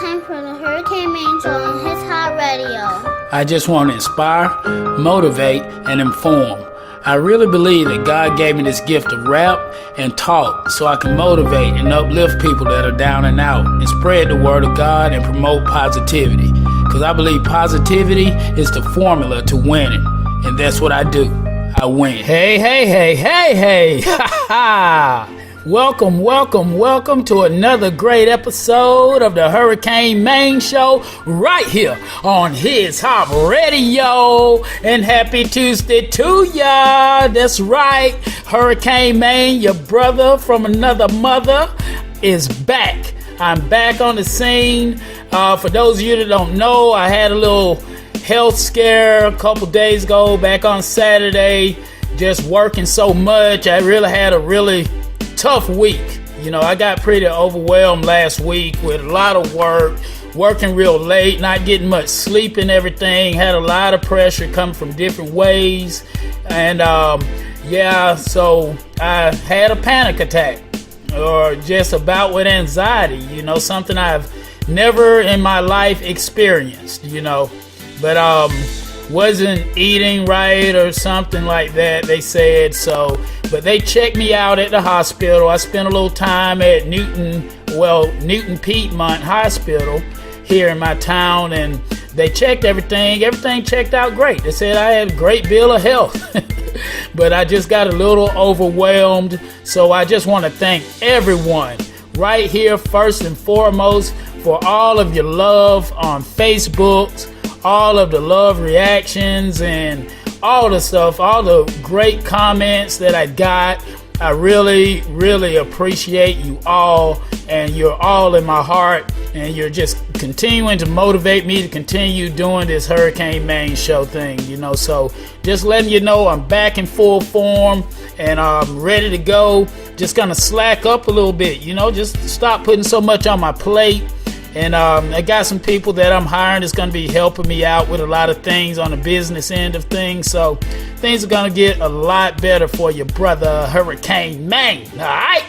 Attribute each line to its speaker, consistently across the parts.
Speaker 1: time for the Hurricane Main Show on His Hot Radio.
Speaker 2: I just want to inspire, motivate, and inform. I really believe that God gave me this gift of rap and talk so I can motivate and uplift people that are down and out and spread the word of God and promote positivity. Because I believe positivity is the formula to winning. And that's what I do. I win. Hey. Ha ha. Welcome to another great episode of the Hurricane Main Show right here on His Hot Radio. And happy Tuesday to ya. That's right. Hurricane Main, your brother from another mother, is back. I'm back on the scene. For those of you that don't know, I had a little health scare a couple days ago, back on Saturday, just working so much. I really had a really tough week. You know, I got pretty overwhelmed last week with a lot of work, working real late, not getting much sleep and everything, had a lot of pressure coming from different ways. And so I had a panic attack, or just a bout with anxiety, you know, something I've never in my life experienced, you know, but wasn't eating right or something like that, they said. So, but they checked me out at the hospital. I spent a little time at Newton Piedmont Hospital here in my town, and they checked everything. Everything checked out great. They said I had a great bill of health. But I just got a little overwhelmed. So I just want to thank everyone right here, first and foremost, for all of your love on Facebook, all of the love reactions and all the stuff, all the great comments that I got. I really, really appreciate you all, and you're all in my heart, and you're just continuing to motivate me to continue doing this Hurricane Main Show thing, you know. So just letting you know I'm back in full form and I'm ready to go. Just gonna slack up a little bit, you know, just stop putting so much on my plate. And I got some people that I'm hiring that's going to be helping me out with a lot of things on the business end of things. So things are going to get a lot better for your brother, Hurricane Main. All right?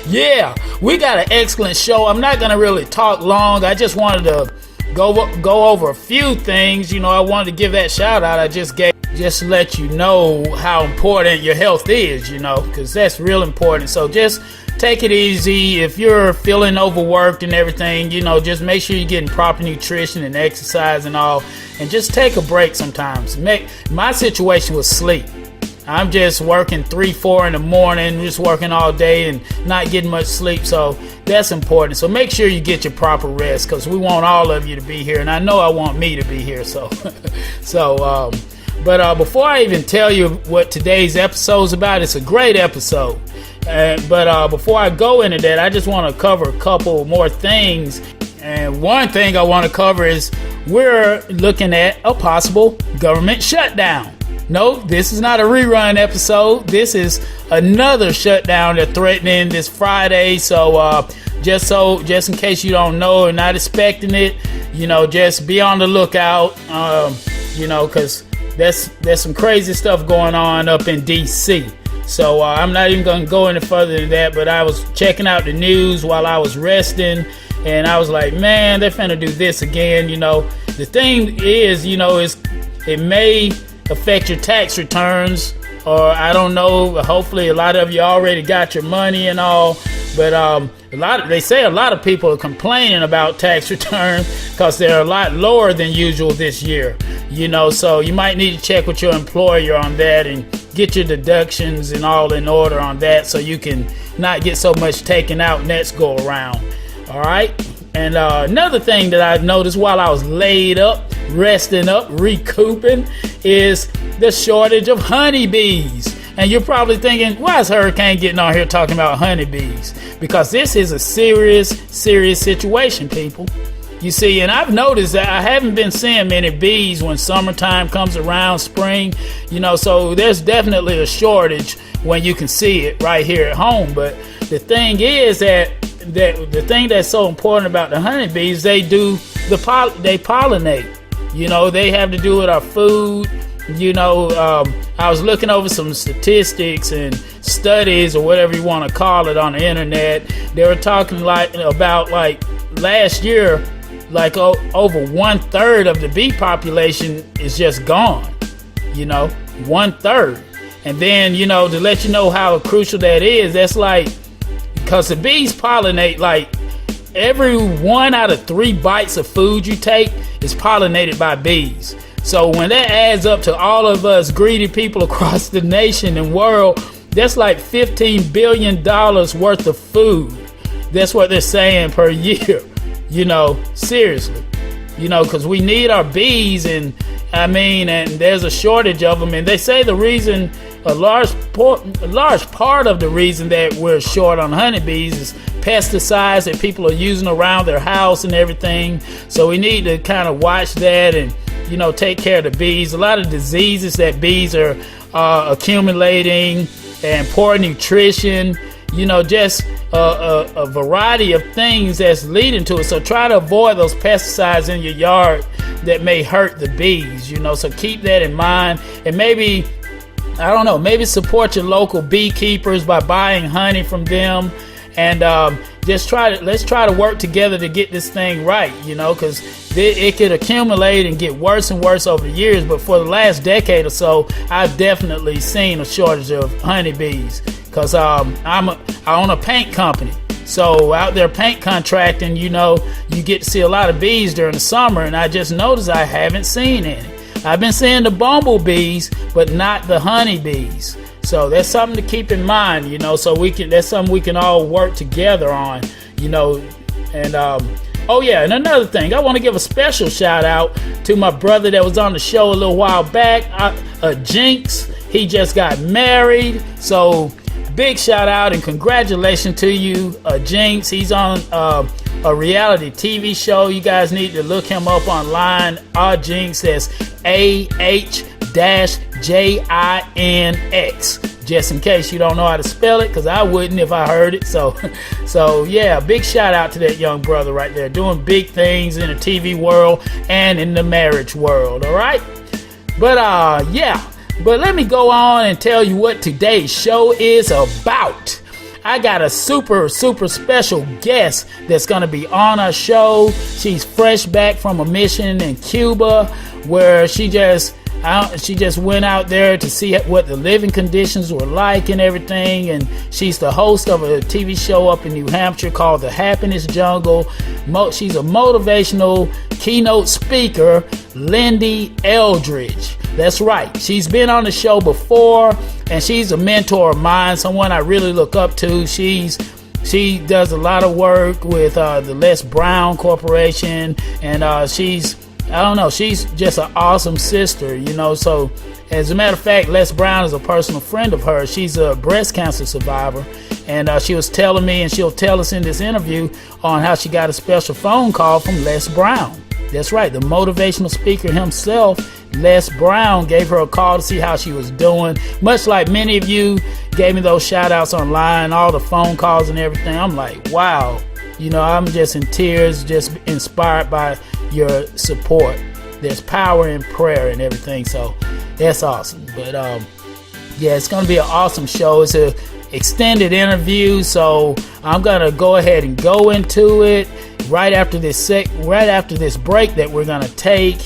Speaker 2: Yeah, we got an excellent show. I'm not going to really talk long. I just wanted to go over a few things. You know, I wanted to give that shout out I just gave, just to let you know how important your health is, you know, because that's real important. So just take it easy. If you're feeling overworked and everything, you know, just make sure you're getting proper nutrition and exercise and all, and just take a break sometimes. My situation was sleep. I'm just working 3-4 in the morning, just working all day and not getting much sleep. So that's important. So make sure you get your proper rest, because we want all of you to be here, and I know I want me to be here. So But before I even tell you what today's episode is about, it's a great episode. But before I go into that, I just want to cover a couple more things. And one thing I want to cover is we're looking at a possible government shutdown. No, this is not a rerun episode. This is another shutdown they're threatening this Friday. So just in case you don't know or not expecting it, you know, just be on the lookout. You know, because there's some crazy stuff going on up in D.C. So I'm not even going to go any further than that, but I was checking out the news while I was resting, and I was like, man, they're finna do this again, you know. The thing is, you know, it may affect your tax returns, or I don't know, hopefully a lot of you already got your money and all, but they say a lot of people are complaining about tax returns because they're a lot lower than usual this year, you know. So you might need to check with your employer on that and get your deductions and all in order on that, so you can not get so much taken out next go around. All right. And another thing that I've noticed while I was laid up, resting up, recouping, is the shortage of honeybees. And you're probably thinking, why is Hurricane getting on here talking about honeybees? Because this is a serious situation, people. You see, and I've noticed that I haven't been seeing many bees when summertime comes around, spring, you know, so there's definitely a shortage when you can see it right here at home. But the thing is that the thing that's so important about the honeybees, they pollinate. You know, they have to do with our food. You know, I was looking over some statistics and studies or whatever you want to call it on the internet. They were talking about last year, like over 1/3 of the bee population is just gone. 1/3. And then, to let you know how crucial that is, that's like, because the bees pollinate, like every 1 out of 3 bites of food you take is pollinated by bees. So when that adds up to all of us greedy people across the nation and world, that's like $15 billion worth of food. That's what they're saying per year. Seriously. Because we need our bees, and there's a shortage of them. And they say the reason, a large part of the reason that we're short on honeybees is pesticides that people are using around their house and everything. So we need to kind of watch that and, take care of the bees. A lot of diseases that bees are accumulating, and poor nutrition, just a variety of things that's leading to it. So try to avoid those pesticides in your yard that may hurt the bees, so keep that in mind. And maybe, I don't know, maybe support your local beekeepers by buying honey from them. And let's try to work together to get this thing right, because it could accumulate and get worse and worse over the years. But for the last decade or so, I've definitely seen a shortage of honeybees, because I own a paint company. So out there paint contracting, you get to see a lot of bees during the summer, and I just noticed I haven't seen any. I've been seeing the bumblebees, but not the honeybees. So that's something to keep in mind, so that's something we can all work together on, and and another thing, I want to give a special shout out to my brother that was on the show a little while back, Jinx. He just got married, so big shout out and congratulations to you, Jinx. He's on a reality TV show. You guys need to look him up online. Jinx, that's AH-JINX, just in case you don't know how to spell it, because I wouldn't if I heard it. So yeah, big shout out to that young brother right there, doing big things in the TV world and in the marriage world. All right, but let me go on and tell you what today's show is about. I got a super special guest that's going to be on our show. She's fresh back from a mission in Cuba, where she just went out there to see what the living conditions were like and everything. And she's the host of a TV show up in New Hampshire called The Happiness Jungle. She's a motivational keynote speaker, Lyn-Dee Eldridge. That's right. She's been on the show before, and she's a mentor of mine, someone I really look up to. She does a lot of work with the Les Brown Corporation, and she's just an awesome sister, So as a matter of fact, Les Brown is a personal friend of hers. She's a breast cancer survivor, and she was telling me, and she'll tell us in this interview, on how she got a special phone call from Les Brown. That's right, the motivational speaker himself, Les Brown, gave her a call to see how she was doing. Much like many of you gave me those shout outs online, all the phone calls and everything. I'm like, wow, I'm just in tears, just inspired by your support. There's power in prayer and everything, so that's awesome. But it's gonna be an awesome show. It's an extended interview, so I'm gonna go ahead and go into it right after this break that we're gonna take,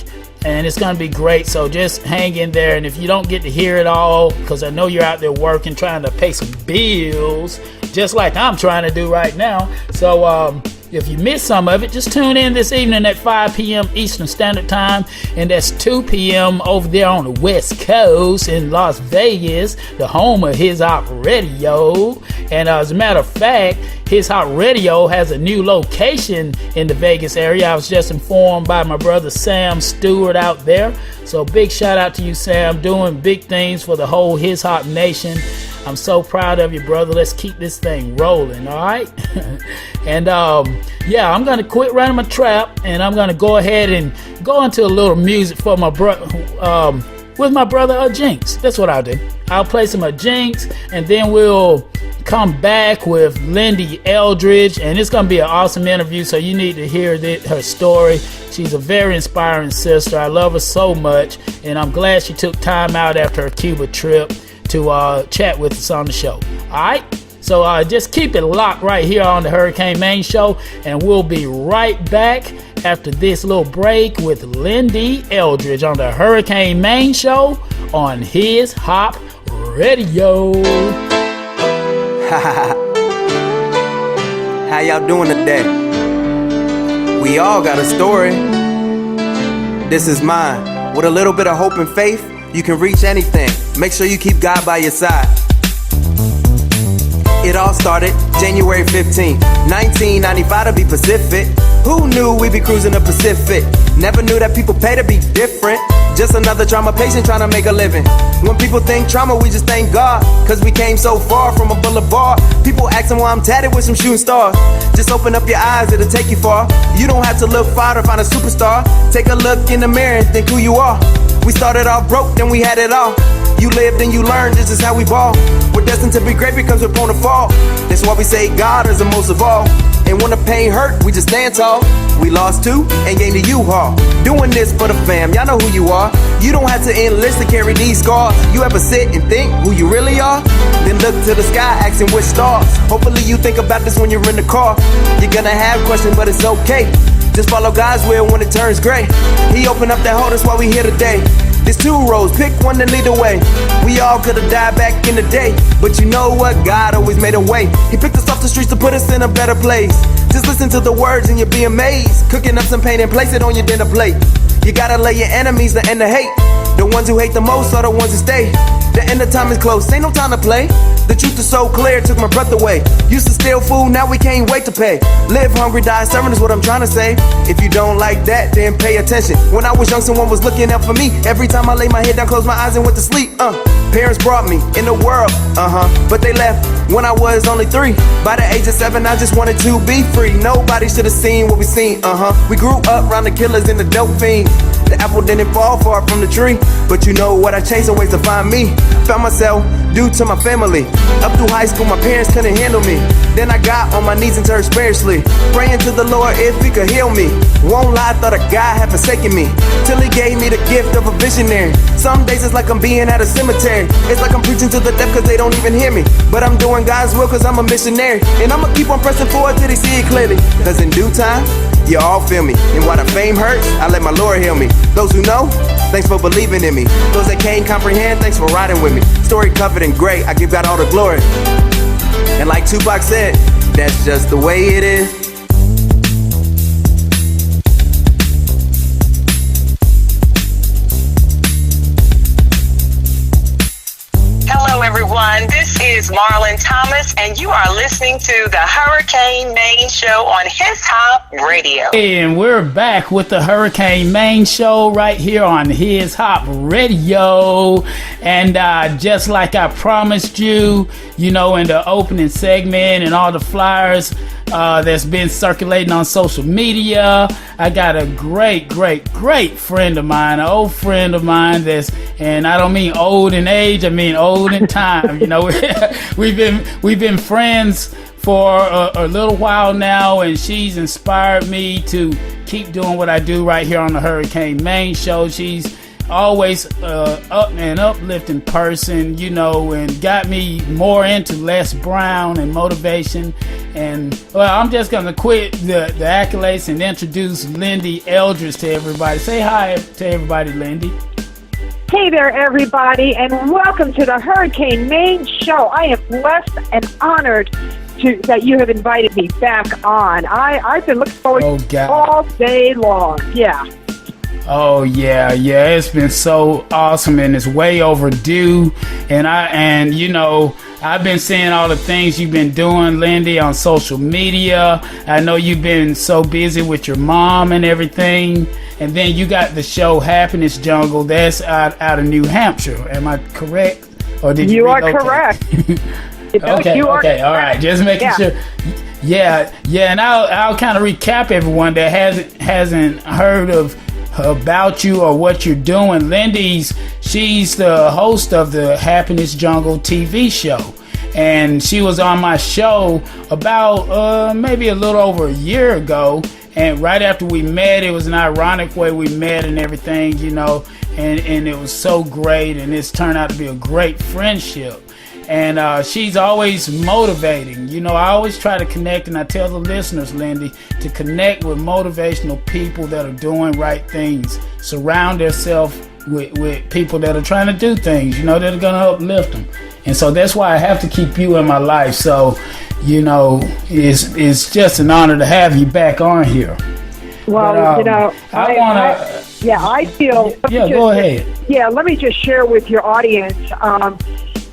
Speaker 2: and it's gonna be great. So just hang in there, and if you don't get to hear it all, because I know you're out there working, trying to pay some bills, just like I'm trying to do right now. So if you missed some of it, just tune in this evening at 5 p.m. Eastern Standard Time, and that's 2 p.m. over there on the West Coast in Las Vegas, the home of His Hop Radio. And as a matter of fact, His Hop Radio has a new location in the Vegas area. I was just informed by my brother Sam Stewart out there. So big shout out to you, Sam, doing big things for the whole His Hop Nation. I'm so proud of you, brother. Let's keep this thing rolling, all right? And I'm going to quit running my trap, and I'm going to go ahead and go into a little music for my with my brother Jinx. That's what I'll do. I'll play some Jinx, and then we'll come back with Lyn-Dee Eldridge, and it's going to be an awesome interview, so you need to hear her story. She's a very inspiring sister. I love her so much, and I'm glad she took time out after her Cuba trip to chat with us on the show. All right? So just keep it locked right here on the Hurricane Main Show, and we'll be right back after this little break with Lyn-Dee Eldridge on the Hurricane Main Show on His Hop Radio.
Speaker 3: How y'all doing today? We all got a story. This is mine. With a little bit of hope and faith, you can reach anything. Make sure you keep God by your side. It all started January 15th, 1995 to be Pacific. Who knew we'd be cruising the Pacific? Never knew that people pay to be different. Just another trauma patient trying to make a living. When people think trauma, we just thank God, cause we came so far from a boulevard. People asking why I'm tatted with some shooting stars. Just open up your eyes, it'll take you far. You don't have to look far to find a superstar. Take a look in the mirror and think who you are. We started off broke, then we had it all. You lived and you learned, this is how we ball. We're destined to be great because we're prone to fall. That's why we say God is the most of all. And when the pain hurt, we just stand tall. We lost two and gained a U-Haul. Doing this for the fam, y'all know who you are. You don't have to enlist to carry these scars. You ever sit and think who you really are? Then look to the sky asking which stars. Hopefully you think about this when you're in the car. You're gonna have questions, but it's okay. Just follow God's will when it turns gray. He opened up that hole, that's why we here today. There's two roads, pick one to lead the way. We all could've died back in the day, but you know what? God always made a way. He picked us off the streets to put us in a better place. Just listen to the words and you'll be amazed. Cooking up some pain and place it on your dinner plate. You gotta lay your enemies to end the hate. The ones who hate the most are the ones who stay. The end of time is close, ain't no time to play. The truth is so clear, took my breath away. Used to steal food, now we can't wait to pay. Live hungry, die serving is what I'm trying to say. If you don't like that, then pay attention. When I was young, someone was looking out for me. Every time I lay my head down, closed my eyes and went to sleep. Parents brought me in the world, but they left when I was only 3. By the age of 7, I just wanted to be free. Nobody should have seen what we seen, We grew up around the killers and the dope fiends. The apple didn't fall far from the tree, but you know what? I chased ways to find me. Found myself due to my family. Up through high school, my parents couldn't handle me. Then I got on my knees and turned spiritually, praying to the Lord if he could heal me. Won't lie, thought a God had forsaken me, till he gave me the gift of a visionary. Some days it's like I'm being at a cemetery. It's like I'm preaching to the deaf cause they don't even hear me. But I'm doing God's will cause I'm a missionary. And I'ma keep on pressing forward till they see it clearly. Cause in due time, you all feel me. And while the fame hurts, I let my Lord heal me. Those who know, thanks for believing in me. Those that can't comprehend, thanks for riding with me. Story covered in gray, I give God all the glory. And like Tupac said, that's just the way it is.
Speaker 4: Hello, everyone. This is Marlon Thomas, and you are listening to the Hurricane Main Show on His Hop Radio.
Speaker 2: And we're back with the Hurricane Main Show right here on His Hop Radio. And just like I promised you, you know, in the opening segment and all the flyers that's been circulating on social media, I got a great friend of mine, an old friend of mine and I don't mean old in age, I mean old in time. You know, we've been friends for a little while now, and she's inspired me to keep doing what I do right here on the Hurricane Main Show. She's always up and uplifting person, you know, and got me more into Les Brown and motivation. And well, I'm just gonna quit the accolades and introduce Lyn-Dee Eldridge to everybody. Say hi to everybody, Lyn-Dee.
Speaker 5: Hey there, everybody, and welcome to the Hurricane Main Show. I am blessed and honored that you have invited me back on. I've been looking forward to it all day long. Yeah.
Speaker 2: Oh yeah, it's been so awesome and it's way overdue. And you know, I've been seeing all the things you've been doing, Lyn-Dee, on social media. I know you've been so busy with your mom and everything. And then you got the show Happiness Jungle that's out of New Hampshire. Am I correct? Or did you
Speaker 5: are correct.
Speaker 2: Okay, all right. Just making sure. Yeah, and I'll kind of recap everyone that hasn't heard about you or what you're doing. She's the host of the Happiness Jungle TV show, and she was on my show about maybe a little over a year ago. And right after we met, it was an ironic way we met and everything, you know, and it was so great, and it's turned out to be a great friendship. And she's always motivating. You know, I always try to connect, and I tell the listeners, Lyn-Dee, to connect with motivational people that are doing right things. Surround yourself with people that are trying to do things, you know, that are going to uplift them. And so that's why I have to keep you in my life. So, you know, it's just an honor to have you back on here.
Speaker 5: Well,
Speaker 2: but,
Speaker 5: you know, I feel.
Speaker 2: Go ahead.
Speaker 5: Yeah, let me just share with your audience.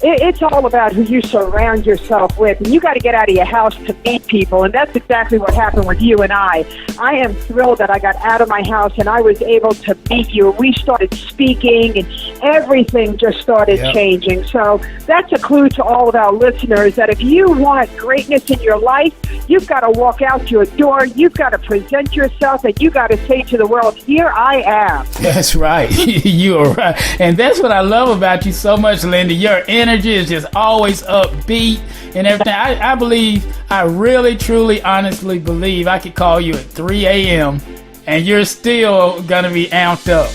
Speaker 5: It's all about who you surround yourself with, and you got to get out of your house to meet people, and that's exactly what happened with you and I. I am thrilled that I got out of my house and I was able to meet you. We started speaking, and everything just started changing. So that's a clue to all of our listeners that if you want greatness in your life, you've got to walk out your door, you've got to present yourself, and you got to say to the world, here I am.
Speaker 2: That's right. You are right. And that's what I love about you so much, Lyn-Dee. Your energy is just always upbeat and everything. I believe, I really, truly, honestly believe I could call you at 3 a.m. and you're still going to be amped up.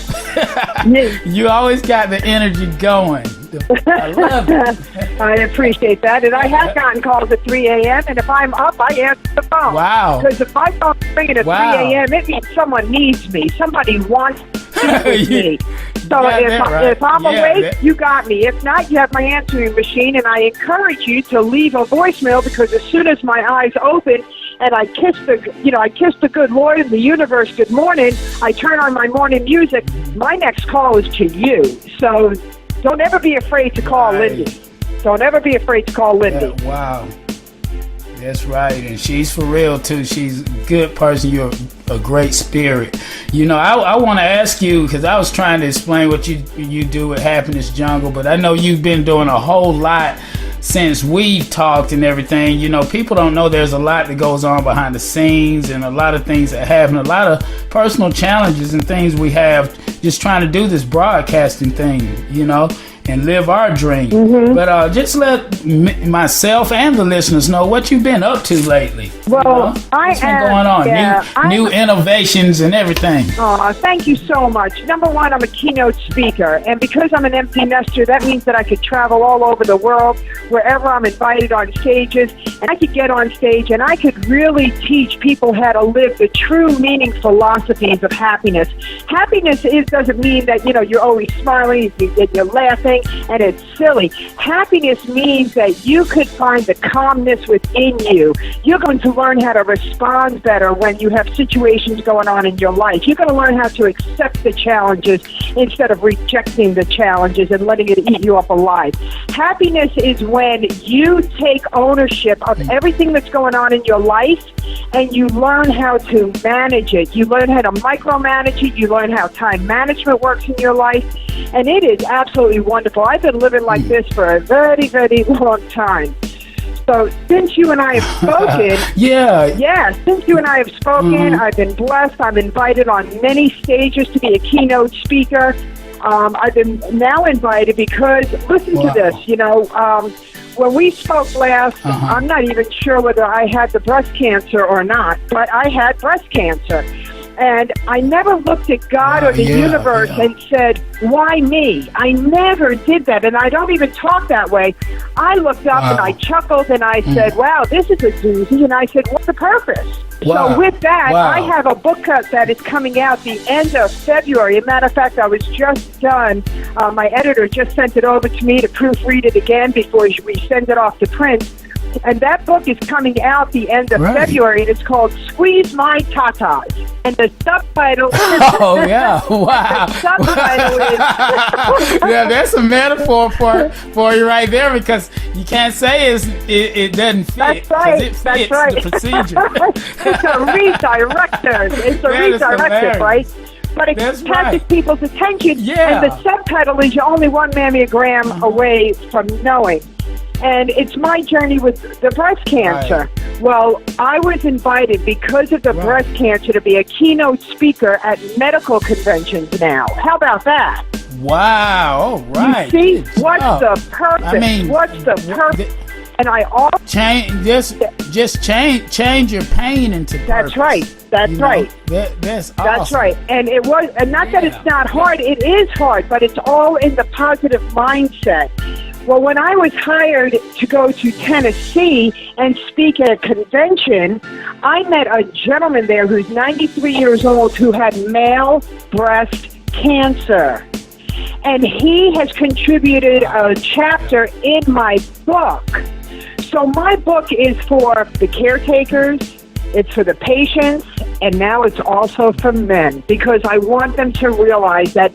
Speaker 2: You always got the energy going. I love it.
Speaker 5: I appreciate that. And I have gotten calls at 3 a.m. and if I'm up, I answer the phone.
Speaker 2: Wow.
Speaker 5: Because if my phone's ringing at 3 a.m., it means someone needs me. Somebody wants to be with me. So if I'm awake, you got me. If not, you have my answering machine, and I encourage you to leave a voicemail because as soon as my eyes open and I kiss the good Lord and the universe good morning, I turn on my morning music, my next call is to you. So don't ever be afraid to call Lyn-Dee. Don't ever be afraid to call Lyn-Dee.
Speaker 2: Wow. That's right, and she's for real too. She's a good person. You're a great spirit. You know, I want to ask you, because I was trying to explain what you do with Happiness Jungle, but I know you've been doing a whole lot since we've talked and everything. You know, people don't know there's a lot that goes on behind the scenes and a lot of things that happen, a lot of personal challenges and things we have just trying to do this broadcasting thing, you know, and live our dream. Mm-hmm. But just let myself and the listeners know what you've been up to lately.
Speaker 5: Well,
Speaker 2: you know? What's been going on? New innovations and everything.
Speaker 5: Oh, thank you so much. Number one, I'm a keynote speaker, and because I'm an empty nester, that means that I could travel all over the world, wherever I'm invited on stages, and I could get on stage and I could really teach people how to live the true meaning philosophies of happiness. Happiness doesn't mean that, you know, you're always smiling, you're laughing, and it's silly. Happiness means that you could find the calmness within you. You're going to learn how to respond better when you have situations going on in your life. You're going to learn how to accept the challenges instead of rejecting the challenges and letting it eat you up alive. Happiness is when you take ownership of everything that's going on in your life and you learn how to manage it. You learn how to micromanage it. You learn how time management works in your life. And it is absolutely wonderful. I've been living like this for a very, very long time. So since you and I have spoken, since you and I have spoken, I've been blessed. I'm invited on many stages to be a keynote speaker. I've been now invited because, listen to this, you know, when we spoke last, I'm not even sure whether I had the breast cancer or not, but I had breast cancer. And I never looked at God or the universe and said, why me? I never did that. And I don't even talk that way. I looked up and I chuckled and I said, wow, this is a doozy. And I said, what's the purpose? So with that, I have a book that is coming out the end of February. As a matter of fact, I was just done. My editor just sent it over to me to proofread it again before we send it off to print. And that book is coming out the end of February, and it's called Squeeze My Tatas. And the subtitle
Speaker 2: wow.
Speaker 5: The subtitle is
Speaker 2: yeah, that's a metaphor for you right there, because you can't say it doesn't fit.
Speaker 5: That's right.
Speaker 2: It fits the procedure.
Speaker 5: It's a redirection. It's a redirection, right? But it catches people's attention. Yeah. And the subtitle is You're Only One Mammogram Away from Knowing. And it's my journey with the breast cancer. Right. Well, I was invited because of the breast cancer to be a keynote speaker at medical conventions now. How about that?
Speaker 2: Wow. All right.
Speaker 5: You see, what's the purpose? What's the purpose? And I also
Speaker 2: change your pain into purpose.
Speaker 5: That's right. That's right.
Speaker 2: That's awesome.
Speaker 5: That's right. And it was, and not that it's not hard. It is hard, but it's all in the positive mindset. Well, when I was hired to go to Tennessee and speak at a convention, I met a gentleman there who's 93 years old who had male breast cancer. And he has contributed a chapter in my book. So my book is for the caretakers, it's for the patients, and now it's also for men, because I want them to realize that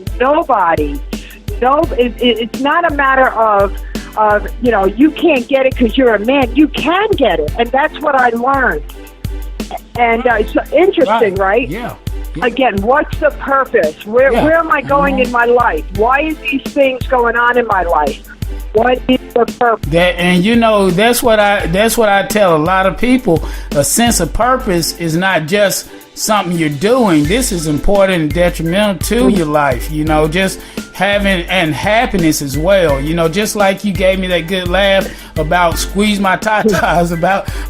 Speaker 5: it's not a matter of you can't get it because you're a man. You can get it, and that's what I learned. And it's interesting, right?
Speaker 2: Yeah.
Speaker 5: Again, what's the purpose? Where am I going in my life? Why is these things going on in my life? What is the purpose?
Speaker 2: That's what I tell a lot of people. A sense of purpose is not just something you're doing. This is important and detrimental to your life. Just having and happiness as well. Just like you gave me that good laugh about Squeeze My Tatas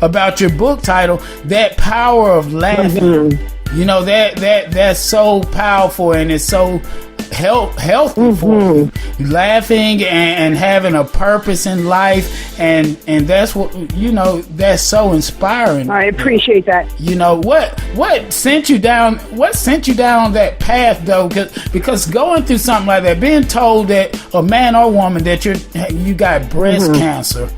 Speaker 2: about your book title, that power of laughing. That's so powerful, and it's so healthy for you. Laughing and having a purpose in life, and that's what that's so inspiring.
Speaker 5: I appreciate that.
Speaker 2: What sent you down on that path though? Because going through something like that, being told that a man or woman that you got breast cancer,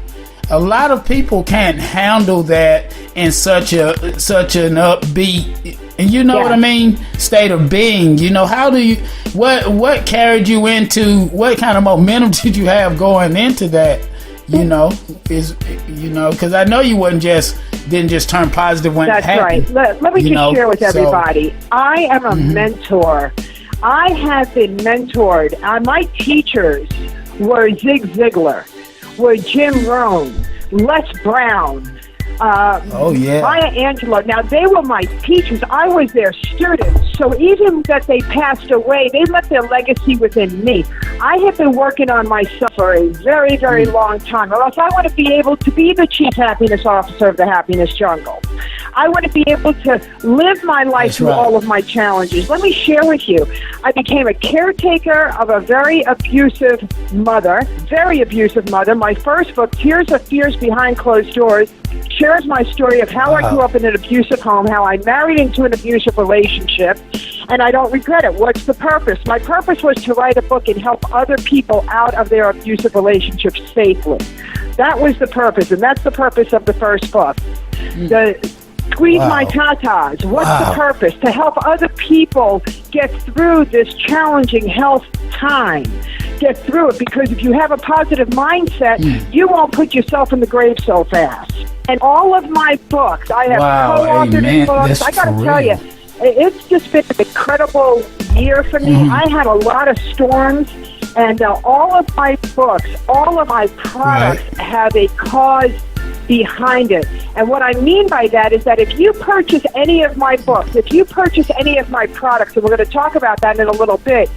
Speaker 2: a lot of people can't handle that in such an upbeat, and what I mean, state of being. How do you, what carried you into, what kind of momentum did you have going into that? Because I know you didn't just turn positive when it happened.
Speaker 5: That's right. Let me just share with everybody. I am a mentor. I have been mentored. My teachers were Zig Ziglar, were Jim Rohn, Les Brown, Maya Angelou. Now, they were my teachers. I was their student. So even that they passed away, they left their legacy within me. I have been working on myself for a very, very long time, or else I want to be able to be the chief happiness officer of the happiness jungle. I want to be able to live my life through all of my challenges. Let me share with you. I became a caretaker of a very abusive mother. My first book, Tears of Fears Behind Closed Doors, shares my story of how I grew up in an abusive home, how I married into an abusive relationship, and I don't regret it. What's the purpose? My purpose was to write a book and help other people out of their abusive relationships safely. That was the purpose, and that's the purpose of the first book. The Squeeze My Tatas. What's the purpose? To help other people get through this challenging health time. Get through it, because if you have a positive mindset, you won't put yourself in the grave so fast. And all of my books, I have co-authored books. I got to tell you, it's just been an incredible year for me. I had a lot of storms, and all of my books, all of my products have a cause behind it. And what I mean by that is that if you purchase any of my books, if you purchase any of my products, and we're going to talk about that in a little bit,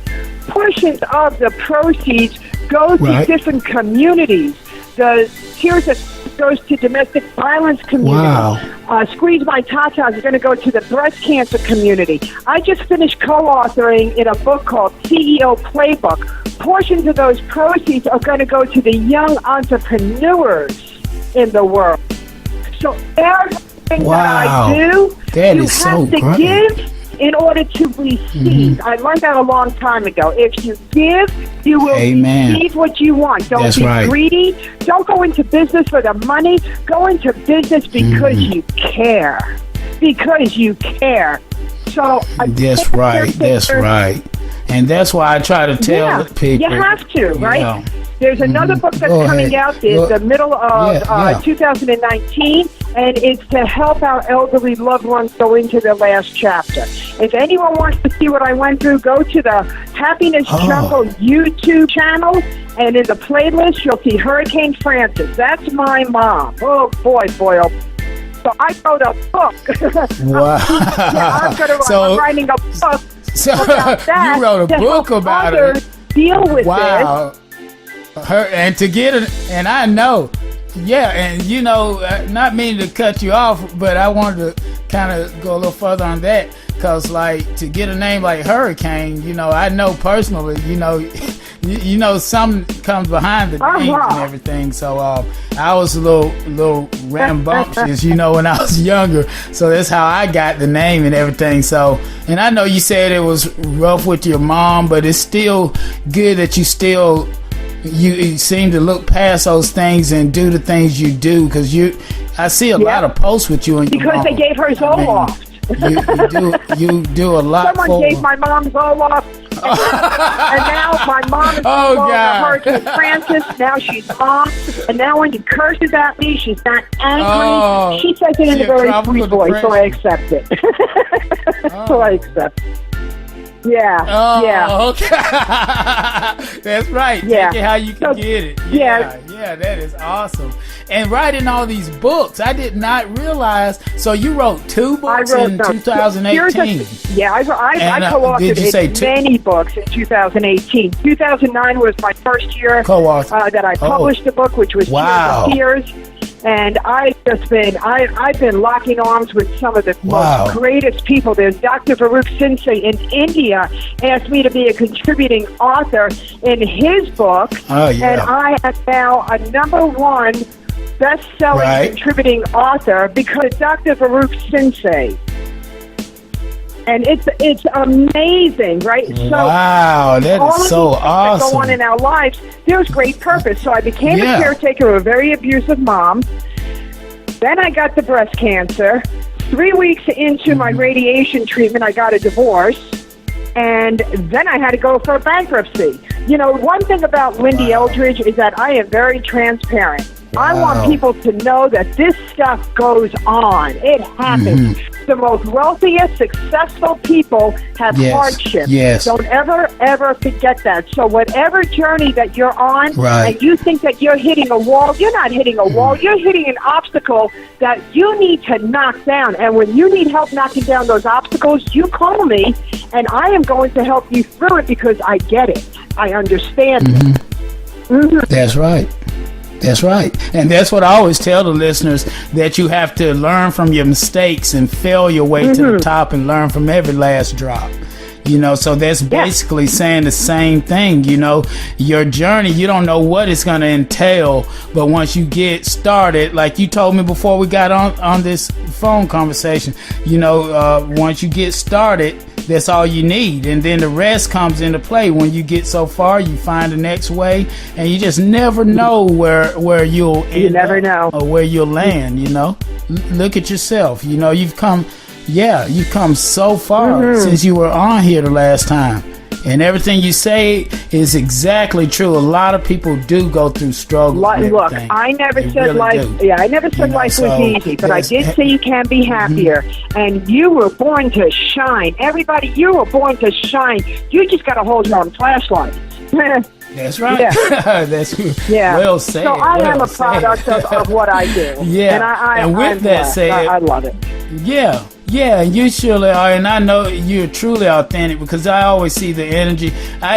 Speaker 5: portions of the proceeds go to different communities. The Tears of goes to domestic violence community. Squeeze My Tatas is going to go to the breast cancer community. I just finished co-authoring in a book called CEO Playbook. Portions of those proceeds are going to go to the young entrepreneurs in the world. So everything that I do, you have to give in order to receive. I learned that a long time ago. If you give, you will receive what you want. Don't be greedy. Don't go into business for the money. Go into business because you care. Because you care. So that's right. And that's why I try to tell people. You have to, right? There's another book that's coming out in the middle of 2019, and it's to help our elderly loved ones go into their last chapter. If anyone wants to see what I went through, go to the Happiness Jungle YouTube channel, and in the playlist, you'll see Hurricane Francis. That's my mom. Oh, boy. So I wrote a book. Wow. I'm writing a book.
Speaker 2: So you wrote a book about it.
Speaker 5: Deal with this.
Speaker 2: And to get it, and I know, and not meaning to cut you off, but I wanted to kind of go a little further on that, because like to get a name like Hurricane, I know personally, you know, something comes behind the names and everything. So I was a little rambunctious, you know, when I was younger. So that's how I got the name and everything. So, and I know you said it was rough with your mom, but it's still good that you seem to look past those things and do the things you do, because I see a lot of posts with you and your
Speaker 5: because
Speaker 2: mom.
Speaker 5: they gave her Zoloft.
Speaker 2: You do a lot.
Speaker 5: Someone gave my mom Zoloft, and now my mom is Hurricane Francis. Now she's mom, and now when she curses at me, she's not angry. She says it in a very sweet voice, so I accept it. So I accept it. Yeah.
Speaker 2: Okay. That's right.
Speaker 5: Yeah.
Speaker 2: Take it how you can get it. Yeah, that is awesome. And writing all these books, I did not realize. So you wrote 2 books in 2018.
Speaker 5: I co-authored many books in 2018. 2009 was my first year that I published a book, which was Tears. And I've been locking arms with some of the most greatest people. There's Dr. Baruch Sensei in India asked me to be a contributing author in his book. And I am now a #1 best-selling contributing author because Dr. Baruch Sensei. And it's amazing, right?
Speaker 2: Wow, that is so awesome.
Speaker 5: That go on in our lives, there's great purpose. So I became a caretaker of a very abusive mom. Then I got the breast cancer. 3 weeks into my radiation treatment, I got a divorce. And then I had to go for a bankruptcy. You know, one thing about Lyn-Dee Eldridge is that I am very transparent. I want people to know that this stuff goes on. It happens. The most wealthiest, successful people have hardship. Don't ever forget that. So whatever journey that you're on and you think that you're hitting a wall, you're not hitting a wall. You're hitting an obstacle that you need to knock down. And when you need help knocking down those obstacles, you call me and I am going to help you through it because I get it. I understand it.
Speaker 2: That's right. That's right. And that's what I always tell the listeners, that you have to learn from your mistakes and fail your way to the top and learn from every last drop. You know, so that's basically saying the same thing. You know, your journey, you don't know what it's going to entail, but once you get started, like you told me before we got on this phone conversation, you know, once you get started, that's all you need, and then the rest comes into play. When you get so far, you find the next way, and you just never know where you'll end up or where you'll land. You know, look at yourself. You know, you've come so far since you were on here the last time, and everything you say is exactly true. A lot of people do go through struggles.
Speaker 5: Look, I never said life. I never said life was easy, but I did say you can be happier. And you were born to shine. Everybody, you were born to shine. You just got to hold your own flashlight.
Speaker 2: That's right. That's well said.
Speaker 5: So I am a product of what I do.
Speaker 2: And with that said,
Speaker 5: I love it.
Speaker 2: Yeah, you surely are, and I know you're truly authentic because I always see the energy.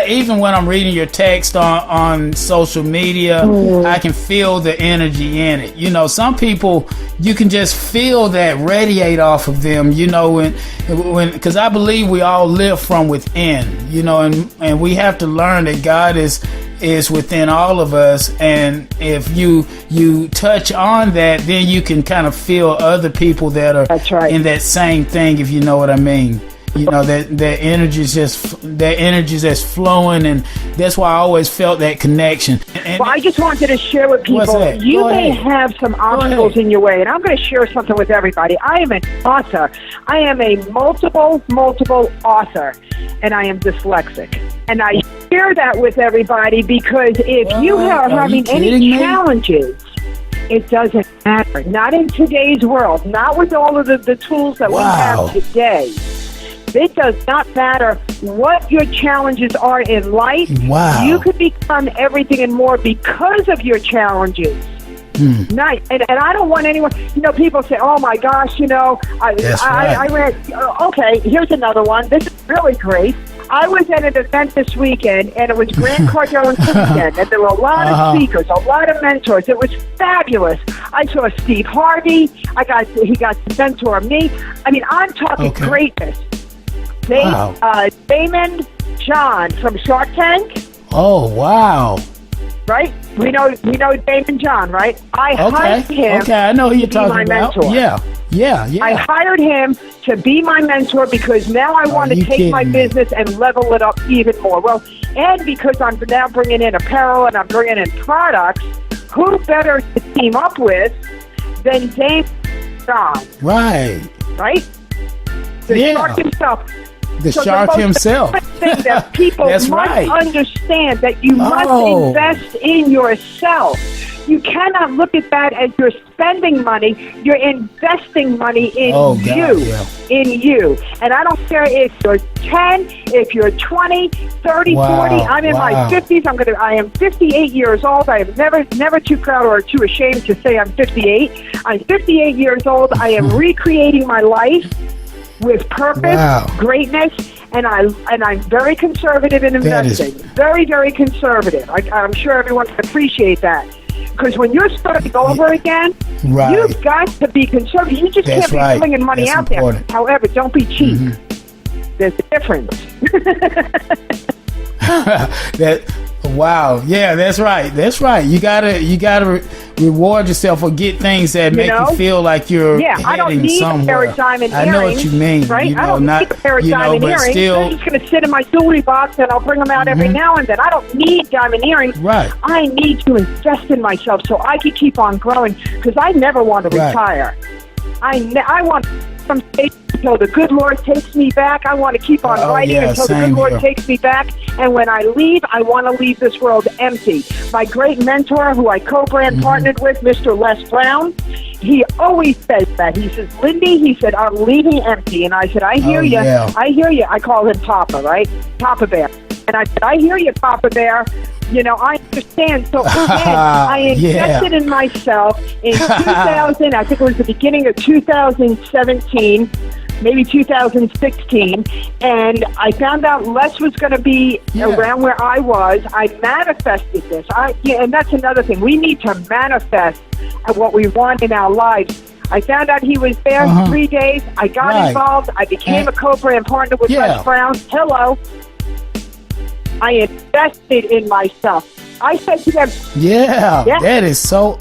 Speaker 2: Even when I'm reading your text on social media, I can feel the energy in it. You know, some people, you can just feel that radiate off of them, you know, when because I believe we all live from within, you know, and we have to learn that God is within all of us, and if you touch on that, then you can kind of feel other people that are in that same thing, if you know what I mean. You know, that energy is just flowing, and that's why I always felt that connection.
Speaker 5: Well, I just wanted to share with people, you may have some obstacles in your way, and I'm going to share something with everybody. I am an author. I am a multiple author, and I am dyslexic. And I share that with everybody because if you are having any challenges, it doesn't matter. Not in today's world. Not with all of the tools that we have today. It does not matter what your challenges are in life. You could become everything and more because of your challenges. Nice. And I don't want anyone, you know, people say, oh my gosh, you know, I read, okay, here's another one. This is really great. I was at an event this weekend, and it was Grant Cardone's weekend, and there were a lot of speakers, a lot of mentors. It was fabulous. I saw Steve Harvey. He got to mentor me. I mean, I'm talking greatness. Damon John from Shark Tank.
Speaker 2: Oh, wow.
Speaker 5: Right? We know Damon John, right? I hired him.
Speaker 2: Okay, I know who you're
Speaker 5: to be
Speaker 2: talking
Speaker 5: my
Speaker 2: about.
Speaker 5: mentor.
Speaker 2: Yeah.
Speaker 5: I hired him to be my mentor because now I want to take my business and level it up even more. Well, and because I'm now bringing in apparel and I'm bringing in products, who better to team up with than Damon John?
Speaker 2: Right.
Speaker 5: Right? The shark himself.
Speaker 2: The shark himself.
Speaker 5: Thing that people must understand that you must invest in yourself. You cannot look at that as you're spending money. You're investing money in in you. And I don't care if you're 10, if you're 20, 30, 40. I'm in my 50s. I am 58 years old. I am never too proud or too ashamed to say I'm 58. I'm 58 years old. I am recreating my life with purpose, greatness, and I'm very conservative in investing. Very, very conservative. I'm sure everyone can appreciate that. Because when you're starting over again, you've got to be conservative. You just can't be flinging money out there. However, don't be cheap. There's a difference. That's right. You gotta reward yourself or get things that make you feel like you're I don't need
Speaker 2: somewhere.
Speaker 5: a pair of diamond earrings.
Speaker 2: I know what you mean.
Speaker 5: Right? I don't need a pair of diamond earrings. They're just going to sit in my jewelry box and I'll bring them out every now and then. I don't need diamond earrings.
Speaker 2: Right.
Speaker 5: I need to invest in myself so I can keep on growing because I never want to retire. I want some stage until the good Lord takes me back. I want to keep on writing until the good Lord takes me back. And when I leave, I want to leave this world empty. My great mentor, who I co-brand partnered with, Mr. Les Brown, he always says that. He says, Lyn-Dee, he said, I'm leaving empty. And I said, I hear you. I hear you. I call him Papa, right? Papa Bear. And I said, I hear you, Papa Bear. You know, I understand. So again, I invested in myself in 2000. I think it was the beginning of 2017, maybe 2016. And I found out Les was going to be around where I was. I manifested this. And that's another thing. We need to manifest what we want in our lives. I found out he was there 3 days. I got involved. I became a co-brand partner with Les Brown. Hello. I invested in myself. I said to them,
Speaker 2: that is so.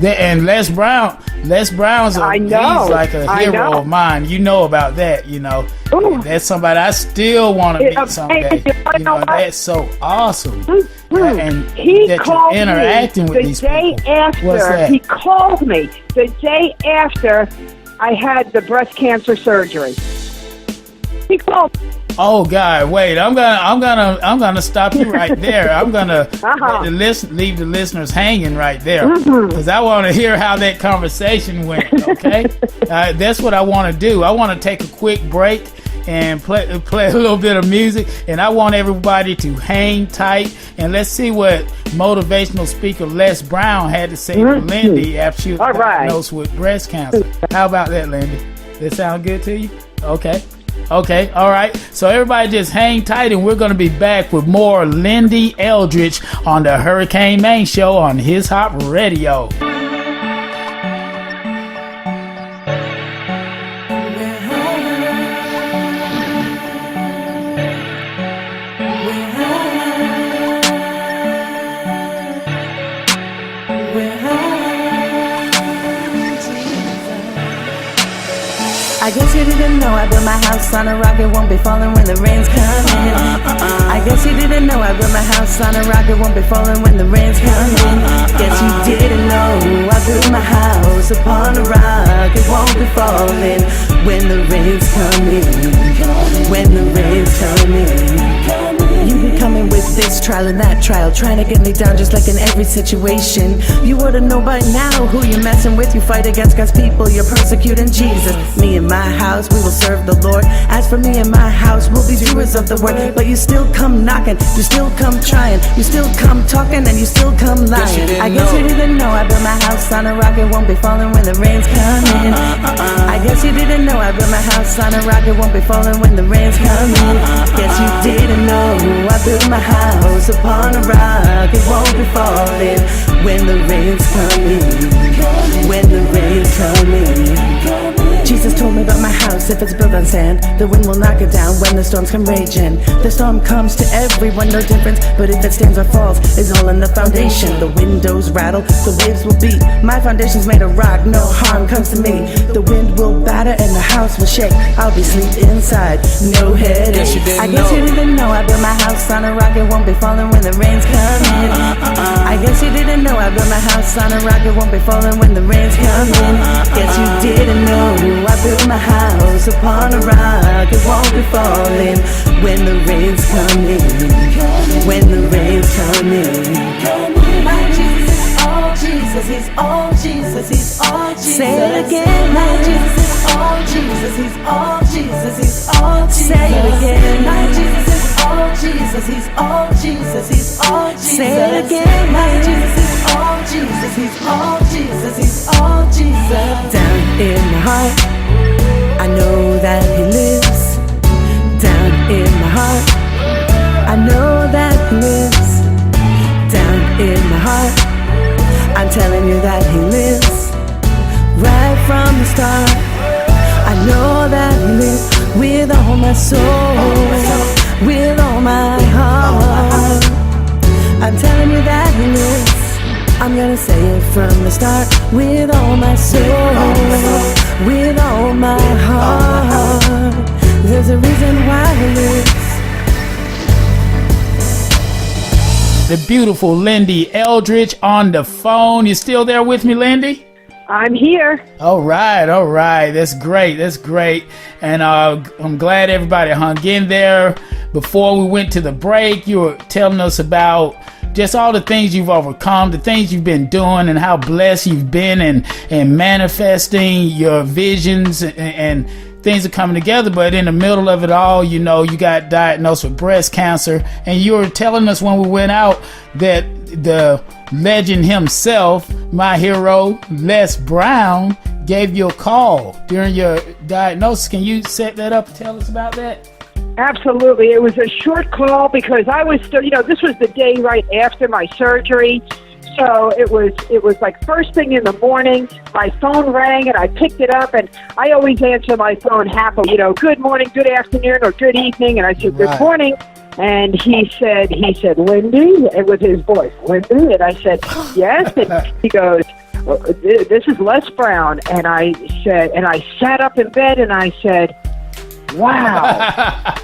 Speaker 2: And Les Brown's he's like a hero of mine. You know about that, you know. Ooh. That's somebody I still want to meet someday. You know, that's so awesome. And
Speaker 5: he
Speaker 2: that
Speaker 5: called
Speaker 2: you're interacting with these people.
Speaker 5: The day after, he called me the day after I had the breast cancer surgery. He called me.
Speaker 2: Oh God! Wait, I'm gonna stop you right there. I'm gonna leave the listeners hanging right there because I want to hear how that conversation went. Okay, that's what I want to do. I want to take a quick break and play a little bit of music, and I want everybody to hang tight and let's see what motivational speaker Les Brown had to say to Lyn-Dee after she was diagnosed with breast cancer. How about that, Lyn-Dee? That sound good to you? Okay, all right. So everybody just hang tight and we're going to be back with more Lyn-Dee Eldridge on the Hurricane Main Show on His Hop Radio.
Speaker 6: I guess you didn't know I built my house on a rock, it won't be falling when the rains come in. I guess you didn't know I built my house on a rock, it won't be falling when the rains come in. Guess you didn't know I built my house upon a rock, it won't be falling when the rains come in. When the rains come in. You be coming with this trial and that trial, trying to get me down just like in every situation. You oughta know by now who you're messing with. You fight against God's people, you're persecuting Jesus. Me and my house, we will serve the Lord. As for me and my house, we'll be doers of the word. But you still come knocking, you still come trying, you still come talking, and you still come lying. I guess you didn't know I built my house on a rock, it won't be falling when the rains come in. I guess you didn't know I built my house on a rock, it won't be falling when the rains come in. Guess you didn't know I built my house upon a rock, it won't be falling when the rains come in. When the rains come in. Jesus told me about my house, if it's built on sand, the wind will knock it down when the storms come raging. The storm comes to everyone, no difference, but if it stands or falls, it's all in the foundation. The windows rattle, the waves will beat. My foundation's made of rock, no harm comes to me. The wind will batter and the house will shake. I'll be asleep inside, no headache. I guess you didn't know I built my house on a rock, it won't be falling when the rains come in. I guess you didn't know I built my house on a rock, it won't be falling when the rains come in. Guess you didn't know I built my house upon a rock, it won't be falling when the rains come in. When the rains come in. My Jesus is all Jesus, he's all Jesus, he's all Jesus. Say it again. My Jesus is all Jesus, he's all Jesus, he's all Jesus. Say it again. My Jesus is all Jesus, he's all Jesus, he's all Jesus. Say it again. My Jesus is all Jesus, he's all Jesus, he's all Jesus. Down in my heart, I know that he lives. Down in my heart, I know that he lives. Down in my heart, I'm telling you that he lives. Right from the start, I know that he lives. With all my soul, with all my heart, I'm telling you that he lives. I'm gonna say it from the start. With all my soul, with all my heart, there's a reason why he lives.
Speaker 2: The beautiful Lyn-Dee Eldridge on the phone. You still there with me, Lyn-Dee?
Speaker 5: I'm here.
Speaker 2: All right. That's great. And I'm glad everybody hung in there. Before we went to the break, you were telling us about just all the things you've overcome, the things you've been doing, and how blessed you've been and manifesting your visions and things are coming together. But in the middle of it all, you got diagnosed with breast cancer, and you were telling us when we went out that the legend himself, my hero, Les Brown, gave you a call during your diagnosis. Can you set that up and tell us about that?
Speaker 5: Absolutely. It was a short call because I was still, this was the day right after my surgery. So it was like first thing in the morning, my phone rang and I picked it up, and I always answer my phone happily, good morning, good afternoon, or good evening. And I said, good morning. And he said, Lyn-Dee, and with his voice, Lyn-Dee. And I said, yes. And he goes, this is Les Brown. And I sat up in bed and I said, wow.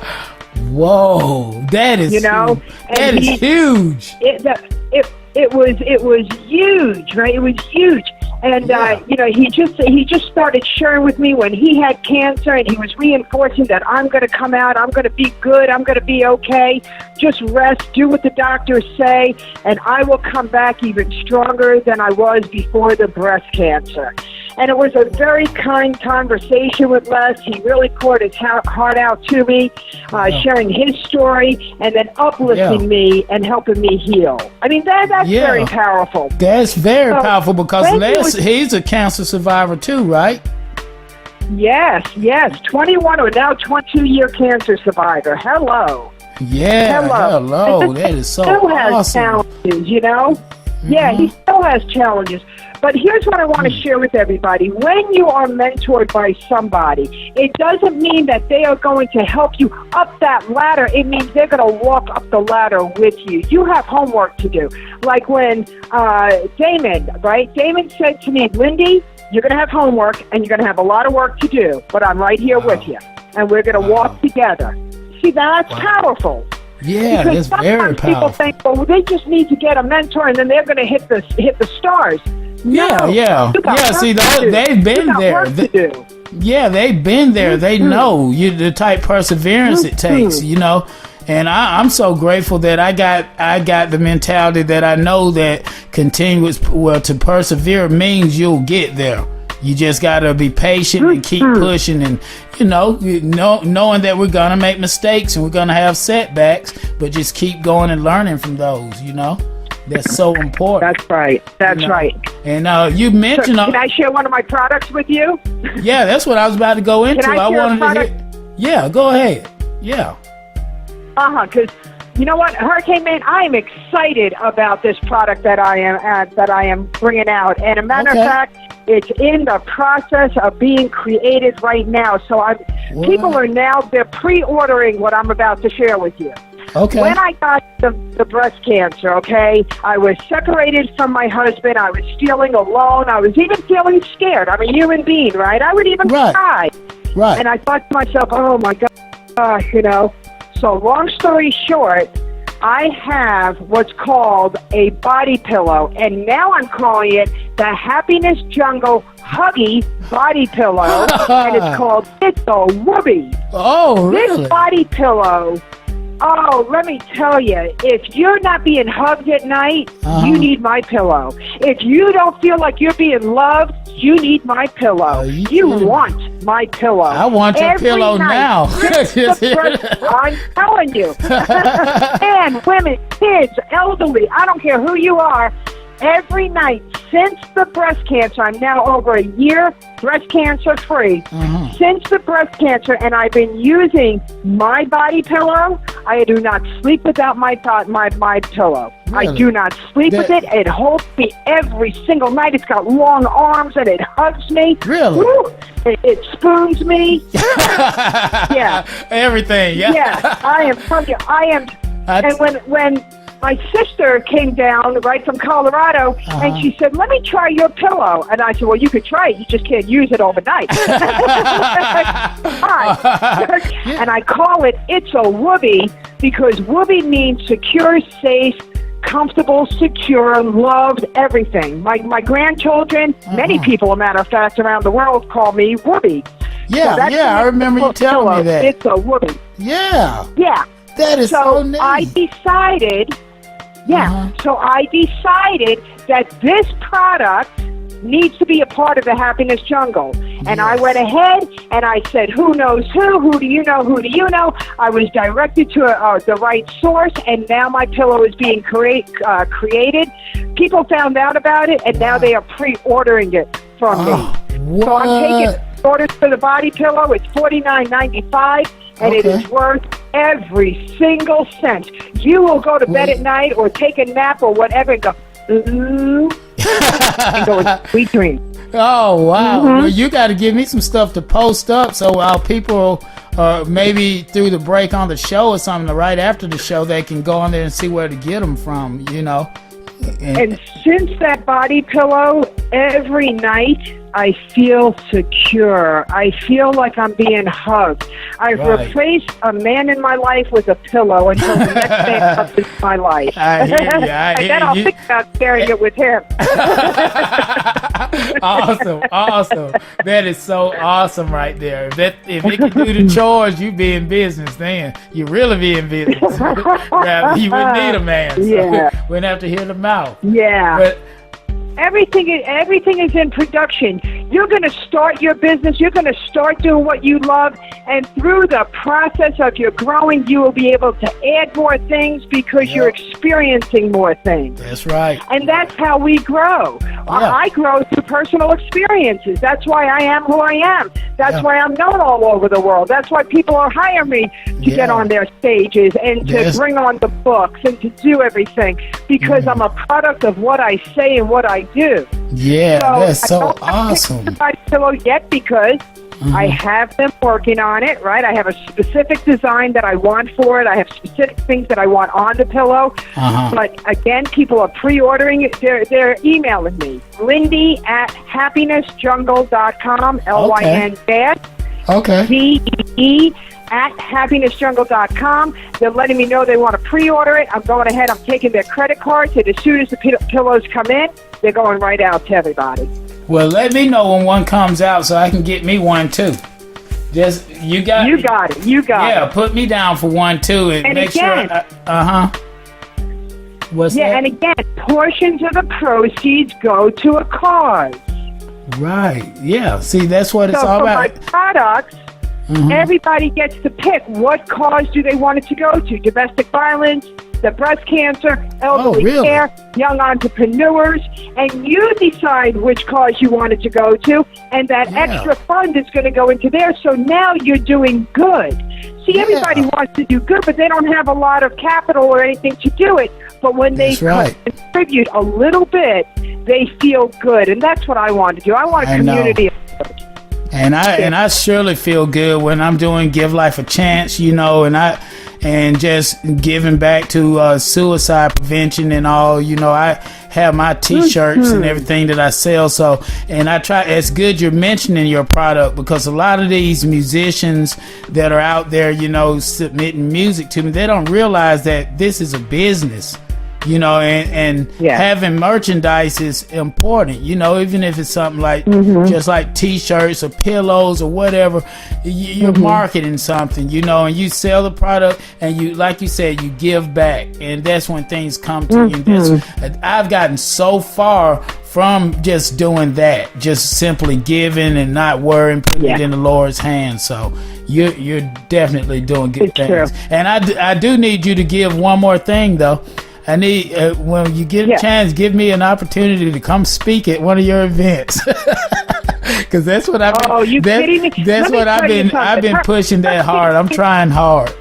Speaker 2: Whoa, that is that is huge.
Speaker 5: It was huge, right? It was huge. And he just started sharing with me when he had cancer, and he was reinforcing that I'm going to come out, I'm going to be good, I'm going to be okay. Just rest, do what the doctors say, and I will come back even stronger than I was before the breast cancer. And it was a very kind conversation with Les. He really poured his heart out to me, sharing his story, and then uplifting me and helping me heal. I mean, that's very powerful.
Speaker 2: That's very powerful because Les, he's a cancer survivor too, right?
Speaker 5: Yes. 21 or now 22-year cancer survivor. Hello.
Speaker 2: Yeah, hello. That is so
Speaker 5: still has
Speaker 2: awesome.
Speaker 5: Challenges, Yeah, he still has challenges. But here's what I want to share with everybody. When you are mentored by somebody, it doesn't mean that they are going to help you up that ladder. It means they're going to walk up the ladder with you. You have homework to do. Like when Damon, right? Damon said to me, Lyn-Dee, you're going to have homework and you're going to have a lot of work to do, but I'm right here with you. And we're going to walk together. See, that's powerful.
Speaker 2: Yeah,
Speaker 5: because
Speaker 2: that's very powerful.
Speaker 5: People think, well, they just need to get a mentor and then they're going to hit the stars. No,
Speaker 2: yeah. See, they've been there. They've been there. They know the type perseverance it takes. And I'm so grateful that I got the mentality that I know that to persevere means you'll get there. You just gotta be patient and keep pushing, and knowing that we're gonna make mistakes and we're gonna have setbacks, but just keep going and learning from those. That's so important.
Speaker 5: That's right. That's right.
Speaker 2: And you mentioned.
Speaker 5: Can I share one of my products with you?
Speaker 2: Yeah, that's what I was about to go into.
Speaker 5: Can I share
Speaker 2: wanted to hear. Yeah, go ahead. Yeah.
Speaker 5: Because you know what, Hurricane Man, I am excited about this product that I am bringing out. And a matter of fact, It's in the process of being created right now. So people are now, they're pre-ordering what I'm about to share with you.
Speaker 7: Okay.
Speaker 5: When I got the breast cancer, okay, I was separated from my husband. I was feeling alone. I was even feeling scared. I'm a human being, right? I would even cry.
Speaker 7: Right.
Speaker 5: And I thought to myself, oh, my God, you know. So long story short, I have what's called a body pillow, and now I'm calling it the Happiness Jungle Huggy Body Pillow, and it's called It's a Whoopee.
Speaker 7: Oh, really?
Speaker 5: This body pillow, oh, let me tell you, if you're not being hugged at night, you need my pillow. If you don't feel like you're being loved, you need my pillow. You want my pillow.
Speaker 7: I want your pillow now.
Speaker 5: I'm telling you. Men, women, kids, elderly, I don't care who you are, every night since the breast cancer, I'm now over a year breast cancer free. Since the breast cancer, and I've been using my body pillow. I do not sleep without my pillow. Really? I do not sleep with it. It holds me every single night. It's got long arms and it hugs me.
Speaker 7: Really?
Speaker 5: Woo! It spoons me. Yeah.
Speaker 7: Everything. Yeah.
Speaker 5: Yeah. I am telling you. And when my sister came down right from Colorado, and she said, let me try your pillow. And I said, well, you could try it. You just can't use it overnight. And I call it It's a Whoopee because whoopee means secure, safe, comfortable, secure, loved, everything. My grandchildren, many people, a matter of fact, around the world call me Whoopee.
Speaker 7: Yeah, so I remember you telling me that.
Speaker 5: It's a Whoopee.
Speaker 7: Yeah.
Speaker 5: Yeah.
Speaker 7: That is so neat.
Speaker 5: I decided... So I decided that this product needs to be a part of the Happiness Jungle. And I went ahead and I said, who knows who? Who do you know? Who do you know? I was directed to the right source, and now my pillow is being created. People found out about it, and now they are pre-ordering it from me. So I'm taking orders for the body pillow. It's $49.95. And it is worth every single cent. You will go to bed at night or take a nap or whatever and go, and go into sweet dreams.
Speaker 7: Oh, wow. Well, you got to give me some stuff to post up so our people, maybe through the break on the show or something, right after the show, they can go on there and see where to get them from, you know.
Speaker 5: And since that body pillow, every night I feel secure. I feel like I'm being hugged. I've replaced a man in my life with a pillow until the next man comes into my life.
Speaker 7: I hear you.
Speaker 5: And then I'll think about sharing it with him.
Speaker 7: Awesome. That is so awesome right there. If it can do the chores, you be in business then. You really be in business. You would need a man. So we wouldn't have to hear the mouth.
Speaker 5: Yeah.
Speaker 7: But
Speaker 5: everything is in production. You're going to start your business. You're going to start doing what you love. And through the process of your growing, you will be able to add more things because you're experiencing more things.
Speaker 7: That's right.
Speaker 5: And that's how we grow. I grow through personal experiences. That's why I am who I am. That's why I'm known all over the world. That's why people are hiring me to get on their stages and to bring on the books and to do everything because I'm a product of what I say and what I do.
Speaker 7: Yeah, that's so awesome.
Speaker 5: I don't have a pillow yet because I have them working on it, right? I have a specific design that I want for it. I have specific things that I want on the pillow. But again, people are pre-ordering it. They're emailing me. Lyn-Dee at happinessjungle.com, Lyn-Dee. D-E at happinessjungle.com. They're letting me know they want to pre-order it. I'm going ahead. I'm taking their credit cards, and as soon as the pillows come in, they're going right out to everybody.
Speaker 2: Well, let me know when one comes out so I can get me one too. Just you got it. Yeah, put me down for one too, and make
Speaker 5: again,
Speaker 2: sure. What's that?
Speaker 5: And again, portions of the proceeds go to a cause.
Speaker 2: Right. Yeah. See, that's what it's all about.
Speaker 5: So for my products, everybody gets to pick what cause do they want it to go to. Domestic violence, the breast cancer, elderly care, young entrepreneurs, and you decide which cause you want it to go to, and that extra fund is going to go into there. So now you're doing good. See, everybody wants to do good, but they don't have a lot of capital or anything to do it. But when they contribute contribute a little bit, they feel good. And that's what I want to do. I want a community.
Speaker 2: And I surely feel good when I'm doing Give Life a Chance, and just giving back to suicide prevention and all. I have my T-shirts and everything that I sell. So, and I try. It's good you're mentioning your product, because a lot of these musicians that are out there, submitting music to me, they don't realize that this is a business. And having merchandise is important, even if it's something like just like T-shirts or pillows or whatever, you're marketing something, and you sell the product, and you, like you said, you give back, and that's when things come to you. And I've gotten so far from just doing that, just simply giving and not worrying, putting it in the Lord's hands. So you're definitely doing good things. True. And I do need you to give one more thing, though. I need, when you get a chance, give me an opportunity to come speak at one of your events. Because that's what I've been. Oh, you kidding me? That's what I've been pushing that hard. I'm trying hard.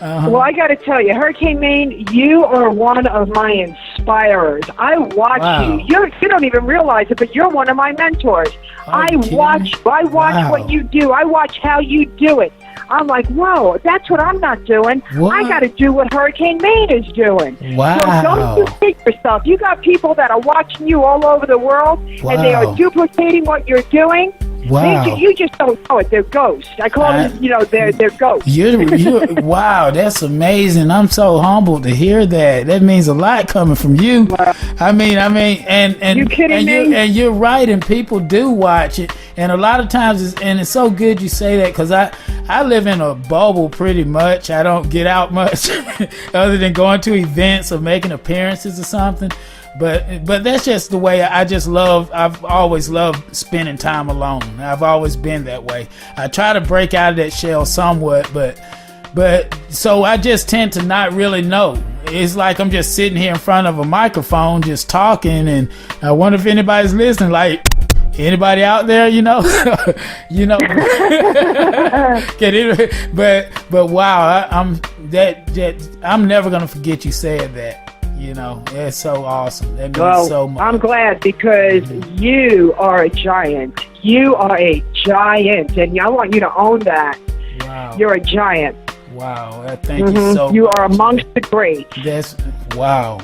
Speaker 5: Well, I got to tell you, Hurricane Maine, you are one of my inspirers. I watch you. You don't even realize it, but you're one of my mentors. I watch what you do. I watch how you do it. I'm like, whoa, that's what I'm not doing. What? I got to do what Hurricane Maine is doing.
Speaker 2: Wow.
Speaker 5: So don't you think yourself. You got people that are watching you all over the world, and they are duplicating what you're doing.
Speaker 2: Wow.
Speaker 5: You just don't know it. They're ghosts. I call them, they're ghosts.
Speaker 2: Wow, that's amazing. I'm so humbled to hear that. That means a lot coming from you.
Speaker 5: Wow.
Speaker 2: I mean, and
Speaker 5: you kidding me?
Speaker 2: And you're right, and people do watch it. And a lot of times, it's so good you say that, because I live in a bubble pretty much. I don't get out much other than going to events or making appearances or something. But that's just the way I've always loved spending time alone. I've always been that way. I try to break out of that shell somewhat, but so I just tend to not really know. It's like I'm just sitting here in front of a microphone just talking, and I wonder if anybody's listening, like, anybody out there, but wow, I'm never gonna forget you said that. It's so awesome. That means so much.
Speaker 5: I'm glad, because you are a giant. You are a giant, and I want you to own that.
Speaker 2: Wow.
Speaker 5: You're a giant.
Speaker 2: Wow. Thank you so much.
Speaker 5: You are amongst the greats.
Speaker 2: Wow.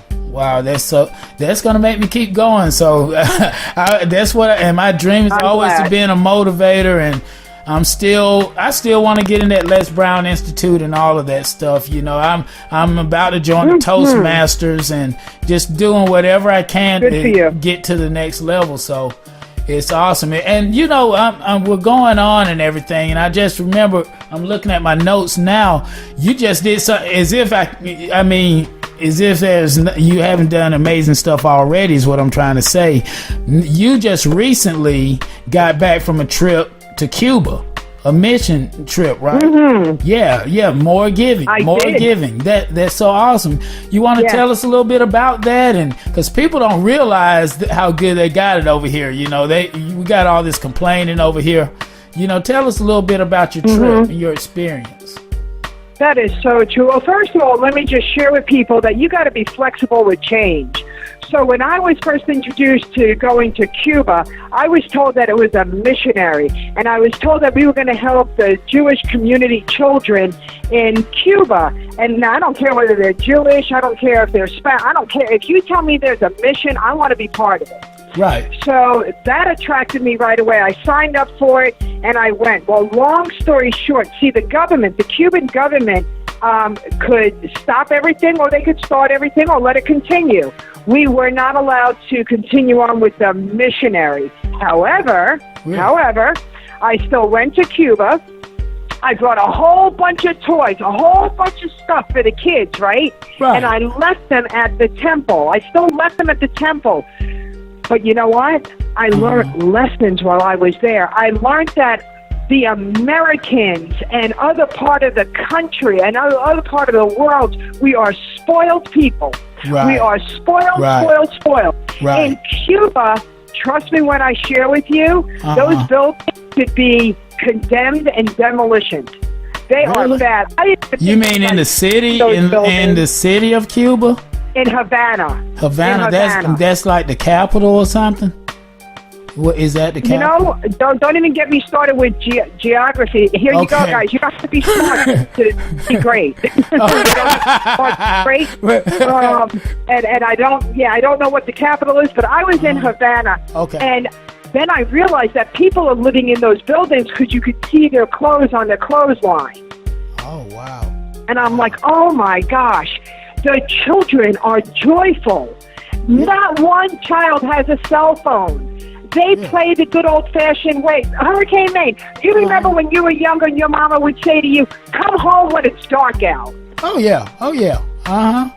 Speaker 2: That's gonna make me keep going. So that's and my dream is always to be a motivator, and I still want to get in that Les Brown Institute and all of that stuff. I'm about to join the Toastmasters and just doing whatever I can to get to the next level. So it's awesome. And we're going on and everything. And I just remember, I'm looking at my notes now. You just did something as if you haven't done amazing stuff already, is what I'm trying to say. You just recently got back from a trip to Cuba, a mission trip, right? Yeah, more giving, giving. That's so awesome. You want to tell us a little bit about that, and because people don't realize how good they got it over here. We got all this complaining over here. Tell us a little bit about your trip and your experience.
Speaker 5: That is so true. Well, first of all, let me just share with people that you got to be flexible with change. So when I was first introduced to going to Cuba, I was told that it was a missionary, and I was told that we were going to help the Jewish community children in Cuba. And I don't care whether they're Jewish, I don't care if they're Spanish, I don't care. If you tell me there's a mission, I want to be part of it.
Speaker 2: Right.
Speaker 5: So that attracted me right away. I signed up for it, and I went. Well, long story short, see, the Cuban government could stop everything, or they could start everything, or let it continue. We were not allowed to continue on with the missionary. However, I still went to Cuba. I brought a whole bunch of toys, a whole bunch of stuff for the kids, right? And I left them at the temple. I still left them at the temple. But you know what? I learned lessons while I was there. I learned that the Americans and other part of the country and other part of the world, we are spoiled people.
Speaker 2: Right.
Speaker 5: We are spoiled. Right. In Cuba, trust me when I share with you, those buildings should be condemned and demolitioned. They are bad.
Speaker 2: You mean in the city, in the city of Cuba?
Speaker 5: In Havana.
Speaker 2: Havana. That's like the capital or something. What is that? The capital?
Speaker 5: You know, don't even get me started with geography. Here you go, guys. You have to be smart to be great. Great. And I don't know what the capital is, but I was in Havana.
Speaker 2: Okay.
Speaker 5: And then I realized that people are living in those buildings because you could see their clothes on their clothesline.
Speaker 2: Oh, wow.
Speaker 5: And I'm like, oh my gosh, the children are joyful. Not one child has a cell phone. They play the good old-fashioned way. Hurricane Maine, you remember when you were younger and your mama would say to you, come home when it's dark out?
Speaker 2: Oh, yeah. Uh-huh.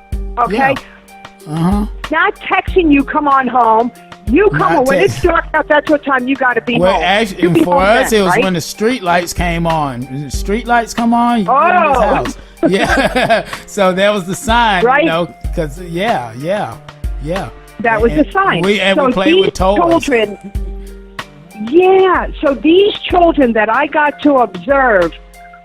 Speaker 5: Okay?
Speaker 2: Yeah. Uh-huh.
Speaker 5: Not texting you, come on home. You come home. When it's dark out, that's what time you got to be home.
Speaker 2: Well, actually, for us, it was when the street lights came on. The street lights come on, you get in this house. Yeah. So that was the sign,
Speaker 5: right?
Speaker 2: You know, because, yeah.
Speaker 5: That was the sign.
Speaker 2: We played with toys.
Speaker 5: Children, so these children that I got to observe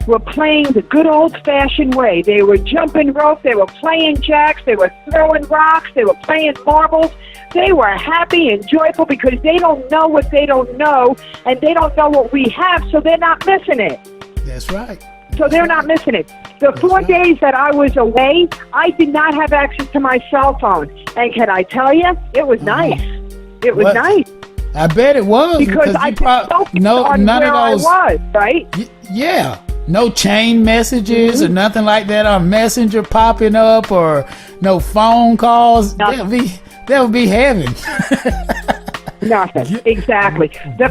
Speaker 5: were playing the good old-fashioned way. They were jumping rope, they were playing jacks, they were throwing rocks, they were playing marbles. They were happy and joyful because they don't know what they don't know, and they don't know what we have, so they're not missing it.
Speaker 2: That's right.
Speaker 5: So they're not missing it. The 4 days that I was away, I did not have access to my cell phone. And can I tell you, it was nice. It was nice.
Speaker 2: I bet it was.
Speaker 5: Because I could focus on
Speaker 2: none
Speaker 5: where
Speaker 2: of those,
Speaker 5: I was, right?
Speaker 2: Yeah. No chain messages or nothing like that on Messenger popping up or no phone calls. That would be heaven.
Speaker 5: Nothing. Exactly. The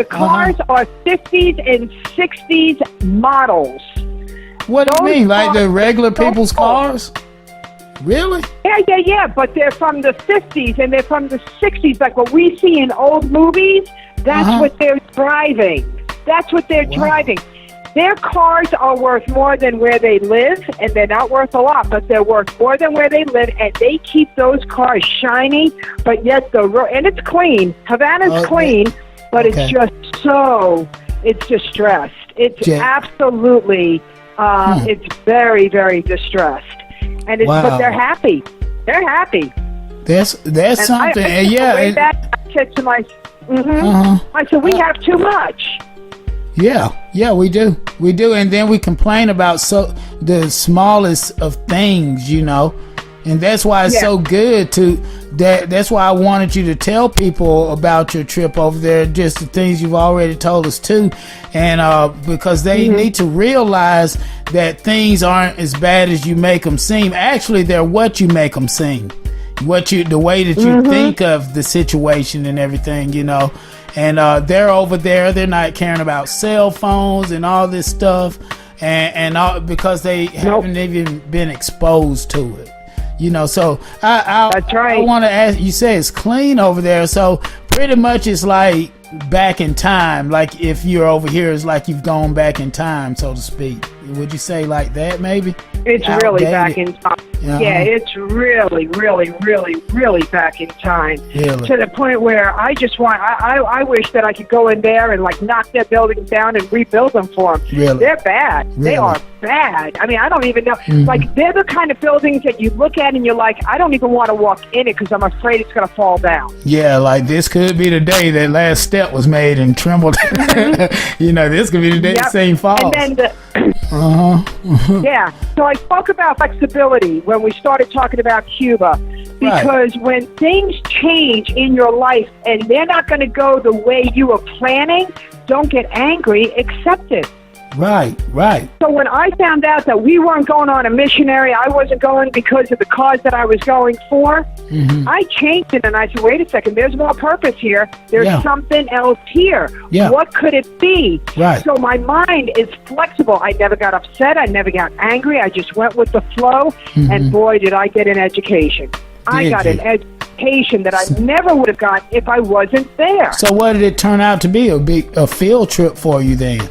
Speaker 5: cars are 50s and 60s models.
Speaker 2: What do you mean? Like the regular people's cars? Really?
Speaker 5: Yeah. But they're from the 50s and they're from the 60s. Like what we see in old movies, that's what they're driving. That's what they're driving. Their cars are worth more than where they live, and they're not worth a lot, but they're worth more than where they live, and they keep those cars shiny, but yet and it's clean. Havana's clean, but it's just it's distressed. It's absolutely, it's very, very distressed. And but they're happy. They're happy.
Speaker 2: That's something.
Speaker 5: I said to I said, we have too much.
Speaker 2: Yeah, we do, and then we complain about the smallest of things, you know, and that's why it's so good to that. That's why I wanted you to tell people about your trip over there, just the things you've already told us too, and because they need to realize that things aren't as bad as you make them seem. Actually, they're what you make them seem, the way that you think of the situation and everything, you know. And they're over there. They're not caring about cell phones and all this stuff, and all, because they haven't even been exposed to it, you know. So
Speaker 5: that's right.
Speaker 2: I want to ask. You say it's clean over there, so pretty much it's like back in time. Like if you're over here, it's like you've gone back in time, so to speak. Would you say like that? Maybe
Speaker 5: it's really back in time. Yeah, it's really, really, really, really back in time.
Speaker 2: Really?
Speaker 5: To the point where I wish that I could go in there and like knock their buildings down and rebuild them for them.
Speaker 2: Really?
Speaker 5: They're bad.
Speaker 2: Really?
Speaker 5: They are bad. I mean, I don't even know. Like, they're the kind of buildings that you look at and you're like, I don't even want to walk in it because I'm afraid it's going to fall down.
Speaker 2: Yeah, like this could be the day that last step was made and trembled. You know, this could be the day the scene falls.
Speaker 5: And then yeah. So I spoke about flexibility when we started talking about Cuba, because when things change in your life and they're not going to go the way you were planning, don't get angry, accept it.
Speaker 2: Right.
Speaker 5: So when I found out that we weren't going on a missionary, I wasn't going because of the cause that I was going for, I changed it and I said, wait a second, there's more purpose here. There's something else here.
Speaker 2: Yeah.
Speaker 5: What could it be?
Speaker 2: Right.
Speaker 5: So my mind is flexible. I never got upset. I never got angry. I just went with the flow. And boy, did I get an education. I got an education that I never would have got if I wasn't there.
Speaker 2: So what did it turn out to be? A field trip for you then?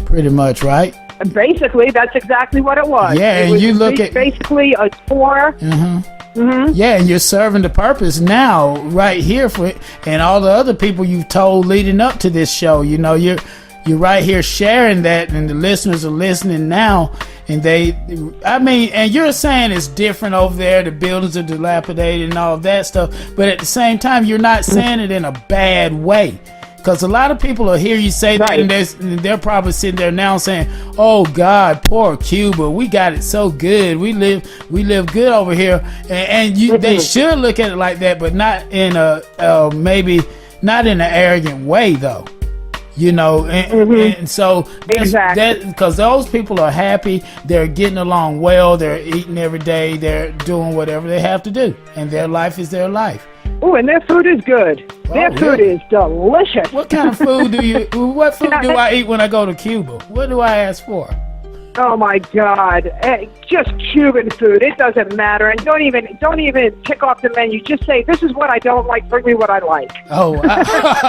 Speaker 2: Pretty much, right?
Speaker 5: Basically, that's exactly what it was.
Speaker 2: Yeah,
Speaker 5: it was
Speaker 2: you look at
Speaker 5: basically a tour.
Speaker 2: Yeah, and you're serving the purpose now, right here for it, and all the other people you've told leading up to this show. You know, you're right here sharing that, and the listeners are listening now, and and you're saying it's different over there, the buildings are dilapidated and all of that stuff, but at the same time, you're not saying it in a bad way. Because a lot of people will hear you say that, and they're probably sitting there now saying, "Oh God, poor Cuba. We got it so good. We live good over here." And they should look at it like that, but not in maybe not in an arrogant way, though. And so that, because those people are happy, they're getting along well, they're eating every day, they're doing whatever they have to do, and their life is their life.
Speaker 5: Oh, and their food is good. Their food is delicious.
Speaker 2: What kind of food what food do I eat when I go to Cuba? What do I ask for?
Speaker 5: Oh my God! Just Cuban food. It doesn't matter, and don't even tick off the menu. Just say, "This is what I don't like. Bring me what I like."
Speaker 2: Oh,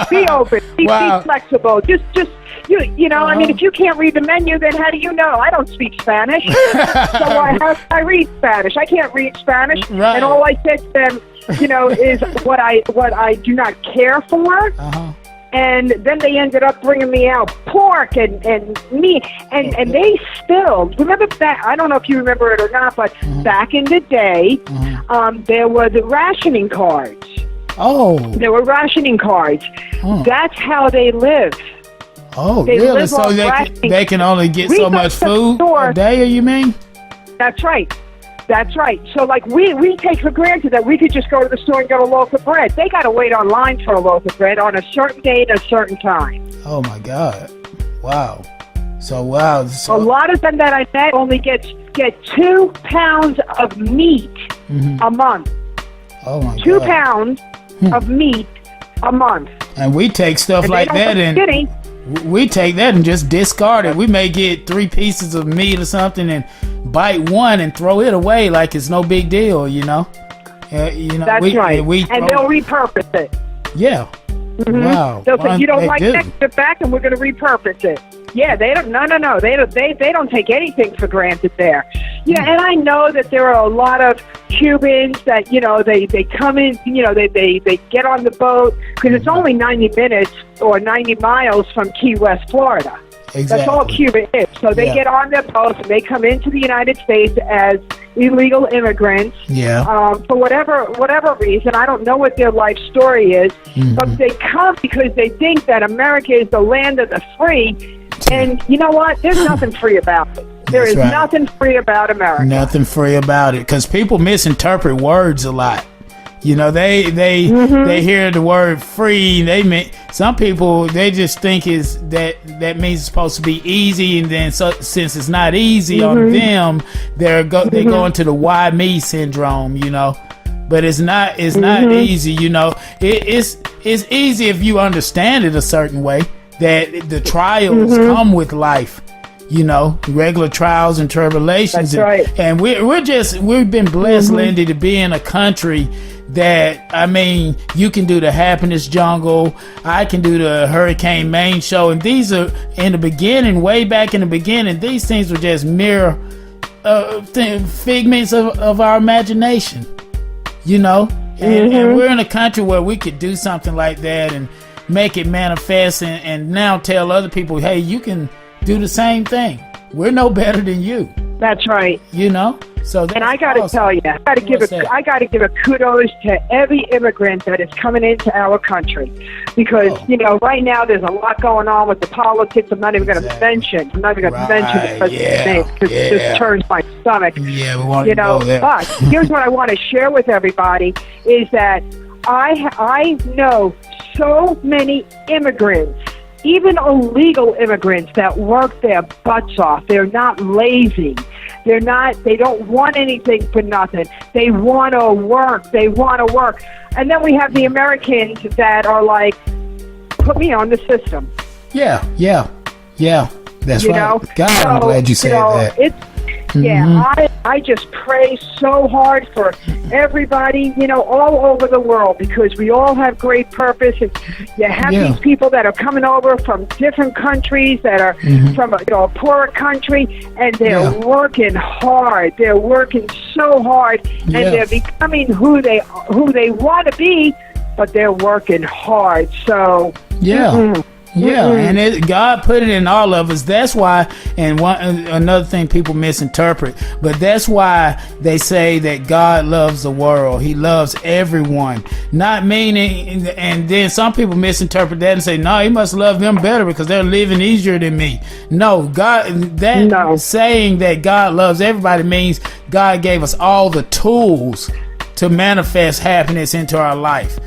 Speaker 5: be open. Be flexible. Just you know. I mean, if you can't read the menu, then how do you know? I don't speak Spanish, so I read Spanish. I can't read Spanish, and all I said to them, is what I do not care for. And then they ended up bringing me out pork and meat, and they still remember that. I don't know if you remember it or not, but back in the day, there were the rationing cards.
Speaker 2: Oh,
Speaker 5: there were rationing cards. That's how they live.
Speaker 2: Oh, really? So they can only get so much food a day? You mean?
Speaker 5: That's right. That's right. So, like, we take for granted that we could just go to the store and get a loaf of bread. They got to wait online for a loaf of bread on a certain day at a certain time.
Speaker 2: Oh, my God. Wow. So, wow.
Speaker 5: A lot of them that I met only get 2 pounds of meat a month.
Speaker 2: Oh, my God.
Speaker 5: 2 pounds of meat a month.
Speaker 2: And we take stuff like that and we take that and just discard it. We may get 3 pieces of meat or something and bite one and throw it away like it's no big deal, That's
Speaker 5: right. And they'll repurpose it.
Speaker 2: Yeah. Wow.
Speaker 5: They'll say, you don't like that, get back and we're going to repurpose it. Yeah, they don't. No. They don't take anything for granted there. Yeah, and I know that there are a lot of Cubans that they come in. They get on the boat because it's only 90 minutes or 90 miles from Key West, Florida.
Speaker 2: Exactly.
Speaker 5: That's all Cuba is. So they get on their boats and they come into the United States as illegal immigrants.
Speaker 2: Yeah.
Speaker 5: For whatever reason, I don't know what their life story is, but they come because they think that America is the land of the free. And you know what? There's nothing free about it. There is nothing free about America.
Speaker 2: Nothing free about it, because people misinterpret words a lot. They hear the word free. Some people, they just think that means it's supposed to be easy, and then since it's not easy on them, they go into the why me syndrome. But it's not easy. It's easy if you understand it a certain way. That the trials come with life, regular trials and tribulations.
Speaker 5: That's right.
Speaker 2: And we've been blessed, Lyn-Dee, to be in a country that, you can do the Happiness Jungle, I can do the Hurricane Main show, and these are in the beginning, way back in the beginning, these things were just mere figments of our imagination, and we're in a country where we could do something like that and make it manifest and now tell other people, hey, you can do the same thing. We're no better than you.
Speaker 5: That's right.
Speaker 2: So
Speaker 5: and I got to tell you, I got to give a kudos to every immigrant that is coming into our country, because right now there's a lot going on with the politics. I'm not even going to mention. I'm not even going to mention the president's name because it just turns my stomach.
Speaker 2: Yeah, we want to go there.
Speaker 5: But here's what I want to share with everybody is that I know so many immigrants, even illegal immigrants, that work their butts off. They're not lazy. They don't want anything for nothing. They want to work. And then we have the Americans that are like, put me on the system.
Speaker 2: Yeah. That's right. God, I'm glad you said that.
Speaker 5: Yeah, I just pray so hard for everybody, all over the world, because we all have great purpose. And you have these people that are coming over from different countries that are from a poorer country, and they're working hard. They're working so hard, and they're becoming who they want to be, but they're working hard. So
Speaker 2: Yeah, and God put it in all of us. That's why, and another thing people misinterpret, but that's why they say that God loves the world. He loves everyone. Not meaning, and then some people misinterpret that and say, no, he must love them better because they're living easier than me. No, saying that God loves everybody means God gave us all the tools to manifest happiness into our life.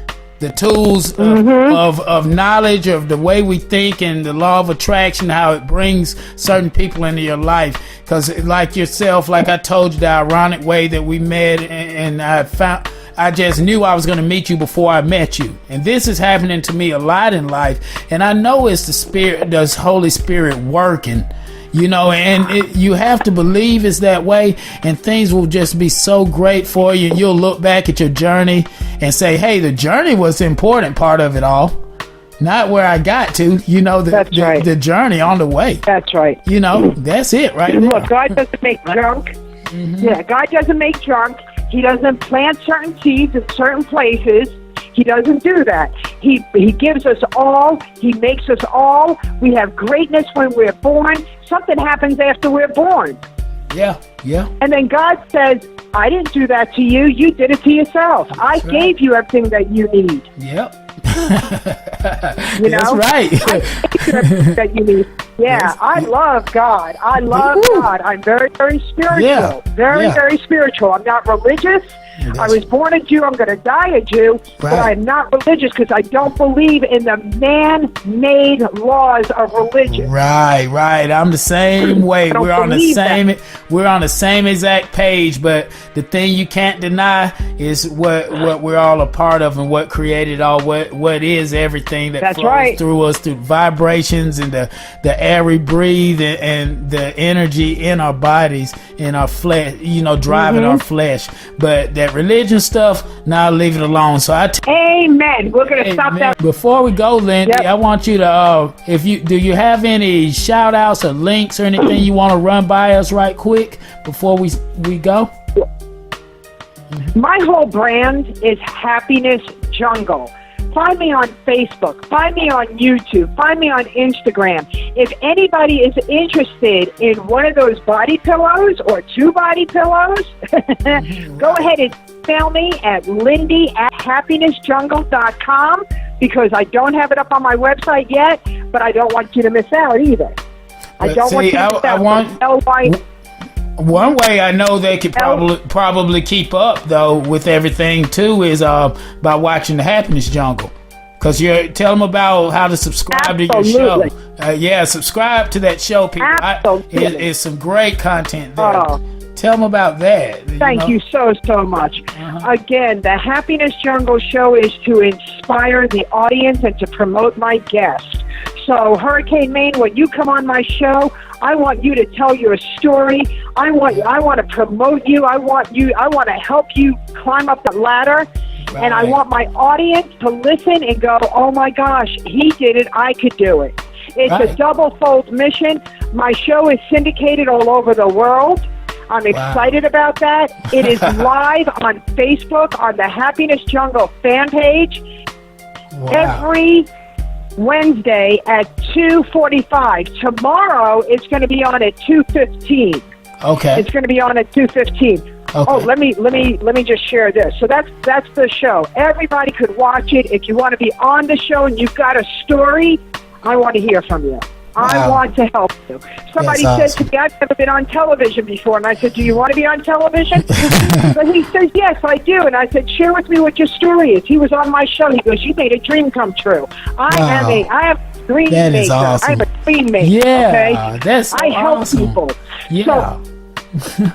Speaker 2: The tools of knowledge, of the way we think, and the law of attraction, how it brings certain people into your life. Because like yourself, like I told you, the ironic way that we met, and I just knew I was going to meet you before I met you. And this is happening to me a lot in life. And I know it's the Spirit, the Holy Spirit working. You know, and you have to believe it's that way, and things will just be so great for you. You'll look back at your journey and say, hey, the journey was the important part of it all, not where I got to, you know, the journey on the way.
Speaker 5: That's right.
Speaker 2: You know, that's it right there.
Speaker 5: Look, God doesn't make junk. Yeah, God doesn't make junk. He doesn't plant certain seeds in certain places. He doesn't do that. He gives us all. He makes us all. We have greatness when we're born. Something happens after we're born.
Speaker 2: Yeah.
Speaker 5: And then God says, I didn't do that to you. You did it to yourself. I gave you everything that you need.
Speaker 2: Yep.
Speaker 5: You know?
Speaker 2: That's right.
Speaker 5: I gave you everything that you need. Yeah, I love God. I love God. I'm very, very spiritual.
Speaker 2: Yeah.
Speaker 5: Very spiritual. I'm not religious. I was born a Jew. I'm going to die a Jew, but I'm not religious because I don't believe in the man-made laws of religion.
Speaker 2: Right. I'm the same way. We're on the same exact page. But the thing you can't deny is what we're all a part of, and what created all what is everything that flows through us, through vibrations and the air we breathe, and the energy in our bodies, in our flesh. You know, driving our flesh, but that religion stuff, now leave it alone. So
Speaker 5: Amen. We're going to stop that.
Speaker 2: Before we go, Lyn-Dee, I want you to, do you have any shout outs or links or anything you want to run by us right quick before we go?
Speaker 5: My whole brand is Happiness Jungle. Find me on Facebook. Find me on YouTube. Find me on Instagram. If anybody is interested in one of those body pillows or 2 body pillows, go ahead and email me at Lyn-Dee@happinessjungle.com, because I don't have it up on my website yet, but I don't want you to miss out either. I don't want you to miss out.
Speaker 2: One way I know they could probably keep up though with everything too is by watching the Happiness Jungle, because you tell them about how to subscribe to your show. Subscribe to that show, people. It's some great content there. Tell them about that.
Speaker 5: Thank you so much. Again, the Happiness Jungle show is to inspire the audience and to promote my guests. So, Hurricane Maine, when you come on my show, I want you to tell your story. I want to promote you. I want to help you climb up the ladder. Right. And I want my audience to listen and go, oh my gosh, he did it. I could do it. It's a double-fold mission. My show is syndicated all over the world. I'm excited about that. It is live on Facebook on the Happiness Jungle fan page every Wednesday at 2:45. Tomorrow it's going to be on at 2:15.
Speaker 2: Okay.
Speaker 5: It's going to be on at 2:15. Okay. Oh, let me just share this. So that's the show. Everybody could watch it. If you want to be on the show and you've got a story, I want to hear from you. I want to help you. Somebody said to me, I've never been on television before. And I said, do you want to be on television? But he says, yes, I do. And I said, share with me what your story is. He was on my show. He goes, you made a dream come true. I am a dream maker.
Speaker 2: That is awesome.
Speaker 5: I'm a dream maker.
Speaker 2: Yeah,
Speaker 5: okay?
Speaker 2: that's so
Speaker 5: I help
Speaker 2: awesome.
Speaker 5: people.
Speaker 2: Yeah.
Speaker 5: So,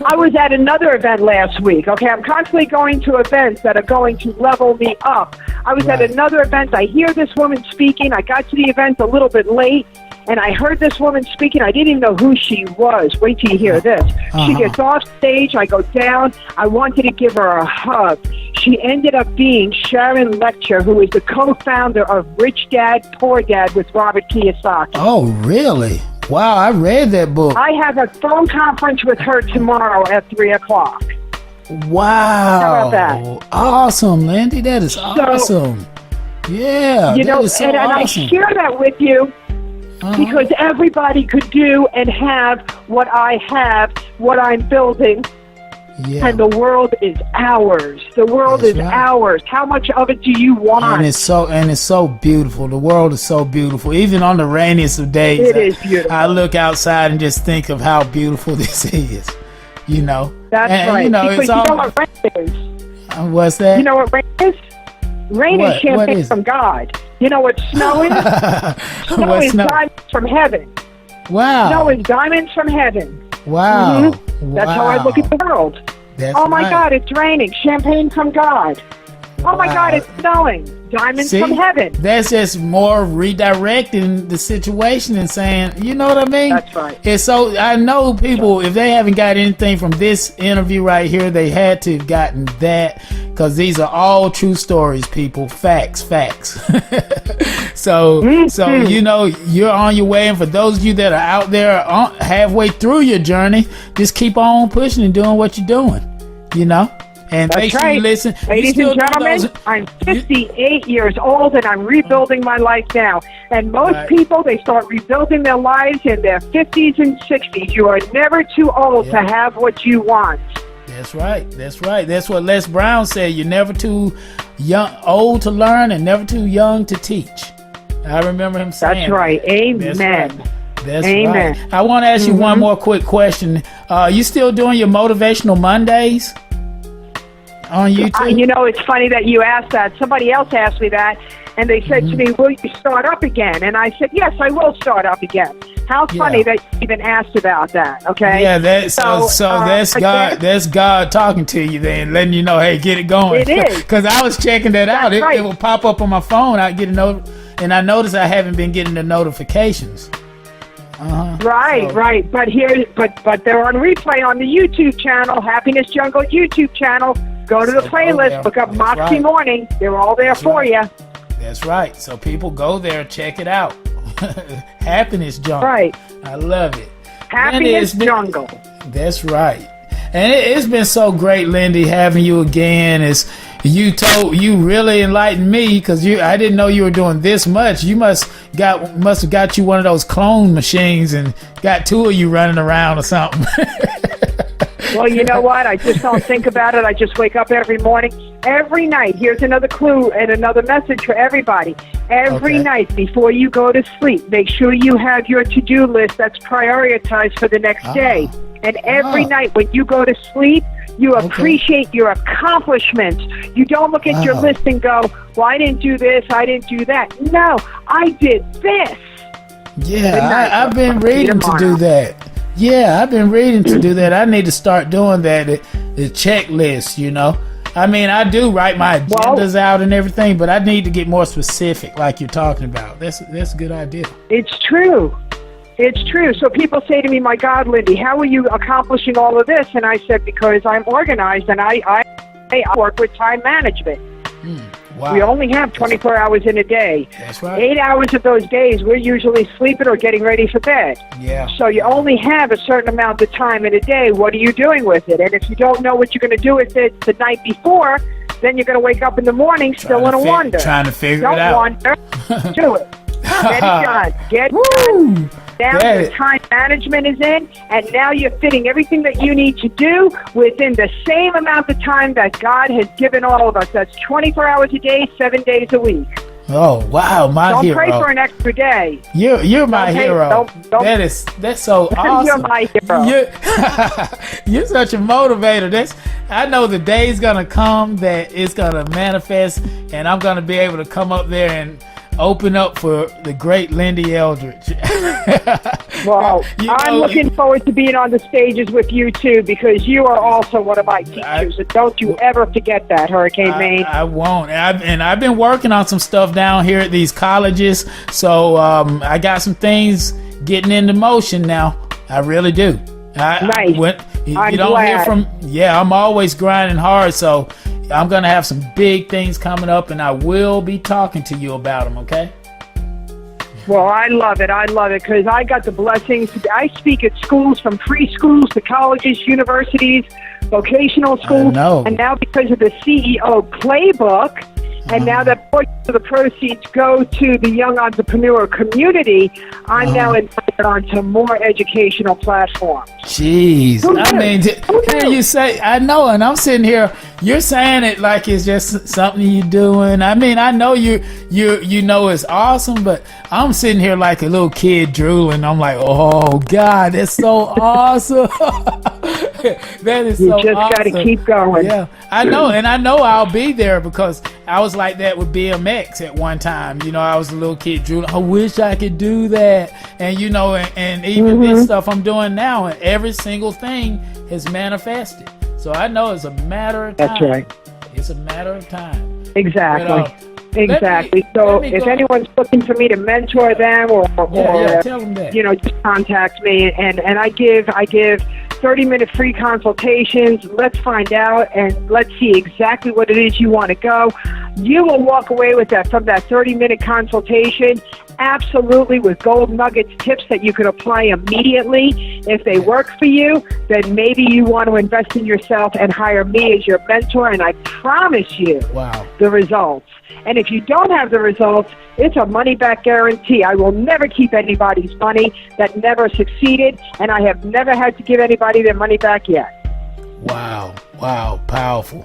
Speaker 5: I was at another event last week. Okay, I'm constantly going to events that are going to level me up. I was at another event. I hear this woman speaking. I got to the event a little bit late, and I heard this woman speaking. I didn't even know who she was. Wait till you hear this. She gets off stage. I go down. I wanted to give her a hug. She ended up being Sharon Lecter, who is the co-founder of Rich Dad, Poor Dad with Robert Kiyosaki.
Speaker 2: Oh, really? Wow, I read that book.
Speaker 5: I have a phone conference with her tomorrow at 3:00.
Speaker 2: Wow.
Speaker 5: How about that?
Speaker 2: Awesome, Lyn-Dee. That is awesome. Yeah,
Speaker 5: you know,
Speaker 2: is so
Speaker 5: and
Speaker 2: awesome.
Speaker 5: I share that with you because everybody could do and have what I have, what I'm building.
Speaker 2: Yeah.
Speaker 5: And the world is ours. The world is ours. How much of it do you want?
Speaker 2: And it's so beautiful. The world is so beautiful. Even on the rainiest of days,
Speaker 5: it is beautiful.
Speaker 2: I look outside and just think of how beautiful this is. You know.
Speaker 5: That's right.
Speaker 2: You know,
Speaker 5: because
Speaker 2: it's
Speaker 5: you
Speaker 2: all.
Speaker 5: know what rain is?
Speaker 2: What's that?
Speaker 5: You know what rain is? Rain is champagne from God. You know what snow is? Snow is diamonds from heaven.
Speaker 2: Wow.
Speaker 5: Snow is diamonds from heaven.
Speaker 2: Wow.
Speaker 5: Mm-hmm. That's how I look at the world.
Speaker 2: That's
Speaker 5: oh my God, it's raining. Champagne from God. Oh my God, it's snowing. Diamonds from heaven.
Speaker 2: That's just more redirecting the situation and saying, you know what I mean?
Speaker 5: That's right.
Speaker 2: It's so, I know people, if they haven't got anything from this interview right here, they had to have gotten that, because these are all true stories, people. Facts. So you know, you're on your way, and for those of you that are out there halfway through your journey, just keep on pushing and doing what you're doing, you know? And make sure you listen.
Speaker 5: Ladies and gentlemen, I'm 58 years old and I'm rebuilding my life now. And most people, they start rebuilding their lives in their 50s and 60s. You are never too old to have what you want.
Speaker 2: That's right. That's what Les Brown said. You're never too old to learn and never too young to teach. I remember him saying
Speaker 5: That's right. Amen.
Speaker 2: That's
Speaker 5: Amen.
Speaker 2: right. I want to ask you one more quick question. You still doing your Motivational Mondays on YouTube?
Speaker 5: You know, it's funny that you asked that. Somebody else asked me that, and they said to me, will you start up again? And I said, yes, I will start up again. How funny that you even asked about that, okay?
Speaker 2: Yeah, that's God. That's God talking to you then, letting you know, hey, get it going.
Speaker 5: It is.
Speaker 2: Because I was checking that out. It will pop up on my phone. I get a note, and I noticed I haven't been getting the notifications.
Speaker 5: Right. But they're on replay on the YouTube channel, Happiness Jungle YouTube channel. Go to the playlist, look up Moxie Morning. They're all there for you.
Speaker 2: That's right. So people go there, check it out. Happiness Jungle.
Speaker 5: Right.
Speaker 2: I love it.
Speaker 5: Happiness Jungle.
Speaker 2: That's right. And it's been so great, Lyn-Dee, having you again. You really enlightened me, because I didn't know you were doing this much. You must have got you one of those clone machines and got two of you running around or something.
Speaker 5: Well, you know what? I just don't think about it. I just wake up every morning. Every night, here's another clue and another message for everybody. Every night before you go to sleep, make sure you have your to-do list that's prioritized for the next day. And every night when you go to sleep, you appreciate your accomplishments. You don't look at your list and go, well, I didn't do this, I didn't do that. No, I did this.
Speaker 2: Yeah, I've been reading to do that. Yeah, I've been reading to do that. I need to start doing that, the checklist, you know. I mean, I do write my agendas out and everything, but I need to get more specific like you're talking about. That's a good idea.
Speaker 5: It's true. So people say to me, my God, Lyn-Dee, how are you accomplishing all of this? And I said, because I'm organized and I work with time management.
Speaker 2: Wow.
Speaker 5: We only have 24 hours in a day.
Speaker 2: That's right.
Speaker 5: 8 hours of those days, we're usually sleeping or getting ready for bed.
Speaker 2: Yeah.
Speaker 5: So you only have a certain amount of time in a day. What are you doing with it? And if you don't know what you're going to do with it the night before, then you're going to wake up in the morning still in a wonder.
Speaker 2: Trying to figure it out.
Speaker 5: Don't wonder. Do it. Get it done. Get it done. Now your time management is in, and now you're fitting everything that you need to do within the same amount of time that God has given all of us. That's 24 hours a day, 7 days a week.
Speaker 2: Oh, wow, my hero.
Speaker 5: Don't pray for an extra day.
Speaker 2: You're my hero. That's so awesome.
Speaker 5: You're my hero.
Speaker 2: You're such a motivator. I know the day's going to come that it's going to manifest, and I'm going to be able to come up there and open up for the great Lyn-Dee Eldridge.
Speaker 5: Well, I'm looking forward to being on the stages with you too, because you are also one of my teachers. And don't you ever forget that, Hurricane Maine.
Speaker 2: I won't. And I've been working on some stuff down here at these colleges, so I got some things getting into motion now. I really do.
Speaker 5: Nice.
Speaker 2: You don't hear from. Yeah, I'm always grinding hard, so I'm going to have some big things coming up, and I will be talking to you about them, okay?
Speaker 5: Well, I love it, because I got the blessings. I speak at schools, from preschools to colleges, universities, vocational schools. And now because of the CEO playbook, And now that portion of the proceeds go to the young entrepreneur community, I'm now invited onto more educational platforms.
Speaker 2: Jeez. I mean, hear you say, I know, and I'm sitting here, you're saying it like it's just something you're doing. I mean, I know you know it's awesome, but I'm sitting here like a little kid drooling. I'm like, oh, God, that's so awesome. That is so awesome.
Speaker 5: You just got to keep going.
Speaker 2: Yeah, I know, and I know I'll be there because I was like that with BMX at one time. You know, I was a little kid drooling. I wish I could do that. And, you know, and even this stuff I'm doing now, and every single thing has manifested. So I know it's a matter of time.
Speaker 5: That's right.
Speaker 2: It's a matter of time.
Speaker 5: Exactly. Exactly. So if anyone's looking for me to mentor them or
Speaker 2: tell them that.
Speaker 5: You know, just contact me, and I give 30-minute free consultations. Let's find out and let's see exactly what it is you want to go. You will walk away with that from that 30-minute consultation absolutely with gold nuggets tips that you could apply immediately. If they work for you, then maybe you want to invest in yourself and hire me as your mentor, and I promise you the results. And if you don't have the results, it's a money-back guarantee. I will never keep anybody's money that never succeeded, and I have never had to give anybody their money back yet.
Speaker 2: Wow, powerful.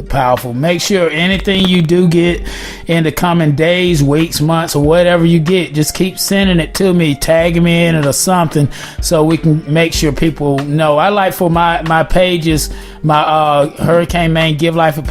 Speaker 2: Powerful. Make sure anything you do get in the coming days, weeks, months, or whatever you get, just keep sending it to me, tagging me in it or something, so we can make sure people know. I like for my pages, my Hurricane Maine Give Life a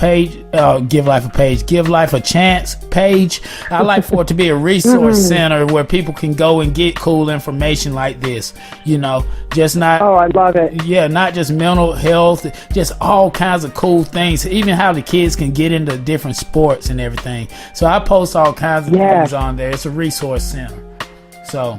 Speaker 2: Chance page. I like for it to be a resource center where people can go and get cool information like this. You know, just not.
Speaker 5: Oh, I love it.
Speaker 2: Yeah, not just mental health, just all kinds of cool things. Even how the kids can get into different sports and everything. So I post all kinds of things on there. It's a resource center. So,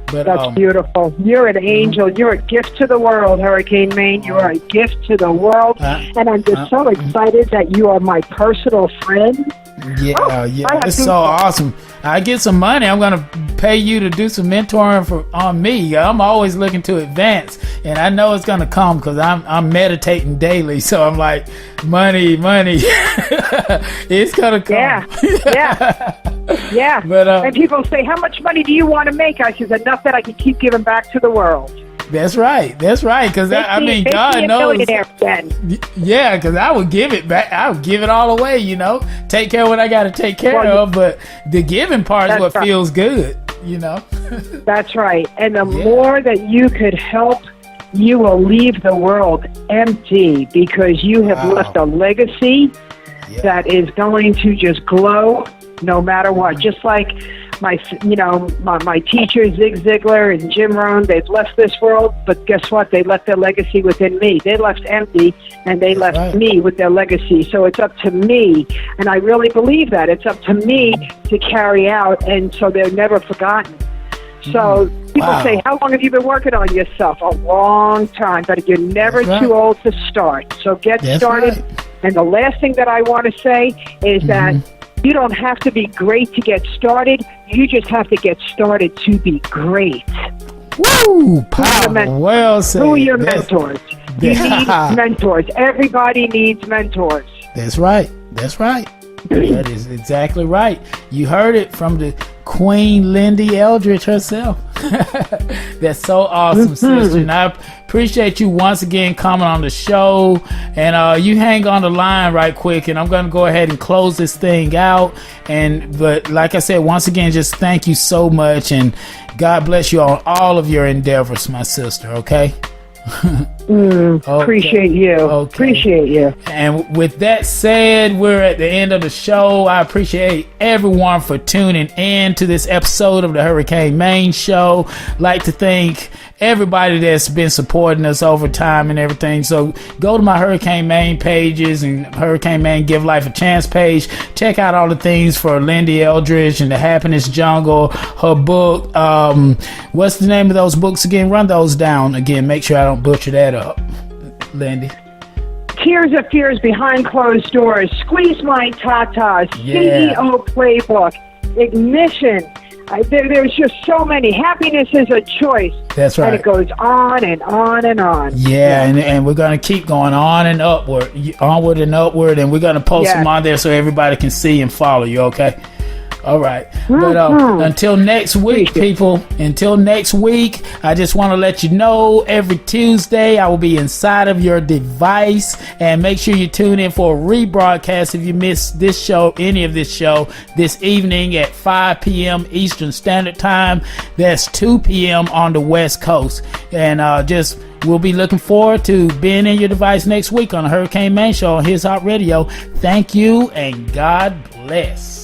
Speaker 2: but
Speaker 5: that's beautiful. You're an angel. You're a gift to the world, Hurricane Maine. You are a gift to the world, and I'm just so excited that you are my personal friend.
Speaker 2: Yeah, it's so awesome. I get some money. I'm gonna pay you to do some mentoring on me. I'm always looking to advance, and I know it's gonna come because I'm meditating daily. So I'm like, money, it's gonna come. Yeah. But
Speaker 5: and people say, how much money do you want to make? I says, enough that I can keep giving back to the world.
Speaker 2: That's right. Because I mean, God knows. Yeah, because I would give it back. I would give it all away. You know, take care of what I got to take care of. But the giving part is what feels good. You know.
Speaker 5: That's right. And the more that you could help, you will leave the world empty because you have left a legacy that is going to just glow no matter what. Just like my teachers, Zig Ziglar and Jim Rohn, they've left this world, but guess what? They left their legacy within me. They left empty, and they left me with their legacy. So it's up to me, and I really believe that. It's up to me to carry out, and so they're never forgotten. So people say, how long have you been working on yourself? A long time, but you're never too old to start. So get started. And the last thing that I want to say is that you don't have to be great to get started. You just have to get started to be great.
Speaker 2: Woo! Powerful. Well said.
Speaker 5: Who are your mentors? You need mentors. Everybody needs mentors.
Speaker 2: That's right. That is exactly right. You heard it from the Queen Lyn-Dee Eldridge herself. That's so awesome, sister. And I appreciate you once again coming on the show. And you hang on the line right quick, and I'm going to go ahead and close this thing out. But like I said, once again, just thank you so much, and God bless you on all of your endeavors, my sister. Okay.
Speaker 5: Appreciate you. Appreciate you.
Speaker 2: And with that said, we're at the end of the show. I appreciate everyone for tuning in to this episode of the Hurricane Maine Show. Like to thank everybody that's been supporting us over time and everything. So go to my Hurricane Maine pages and Hurricane Maine Give Life a Chance page. Check out all the things for Lyn-Dee Eldridge and the Happiness Jungle, her book. What's the name of those books again? Run those down again. Make sure I don't butcher that up, Lyn-Dee.
Speaker 5: Tears of Fears Behind Closed Doors, Squeeze My Tatas, CEO Playbook, Ignition, There's just so many. Happiness is a choice.
Speaker 7: That's right.
Speaker 5: And it goes on and on and on.
Speaker 7: Yeah, and we're going to keep going on and upward, onward and upward, and we're going to post them on there so everybody can see and follow you, okay? All right. But until next week, people, until next week, I just want to let you know every Tuesday I will be inside of your device, and make sure you tune in for a rebroadcast if you missed this show, any of this show, this evening at 5 p.m. Eastern Standard Time. That's 2 p.m. on the West Coast. And we'll be looking forward to being in your device next week on the Hurricane Main Show on His Hot Radio. Thank you, and God bless.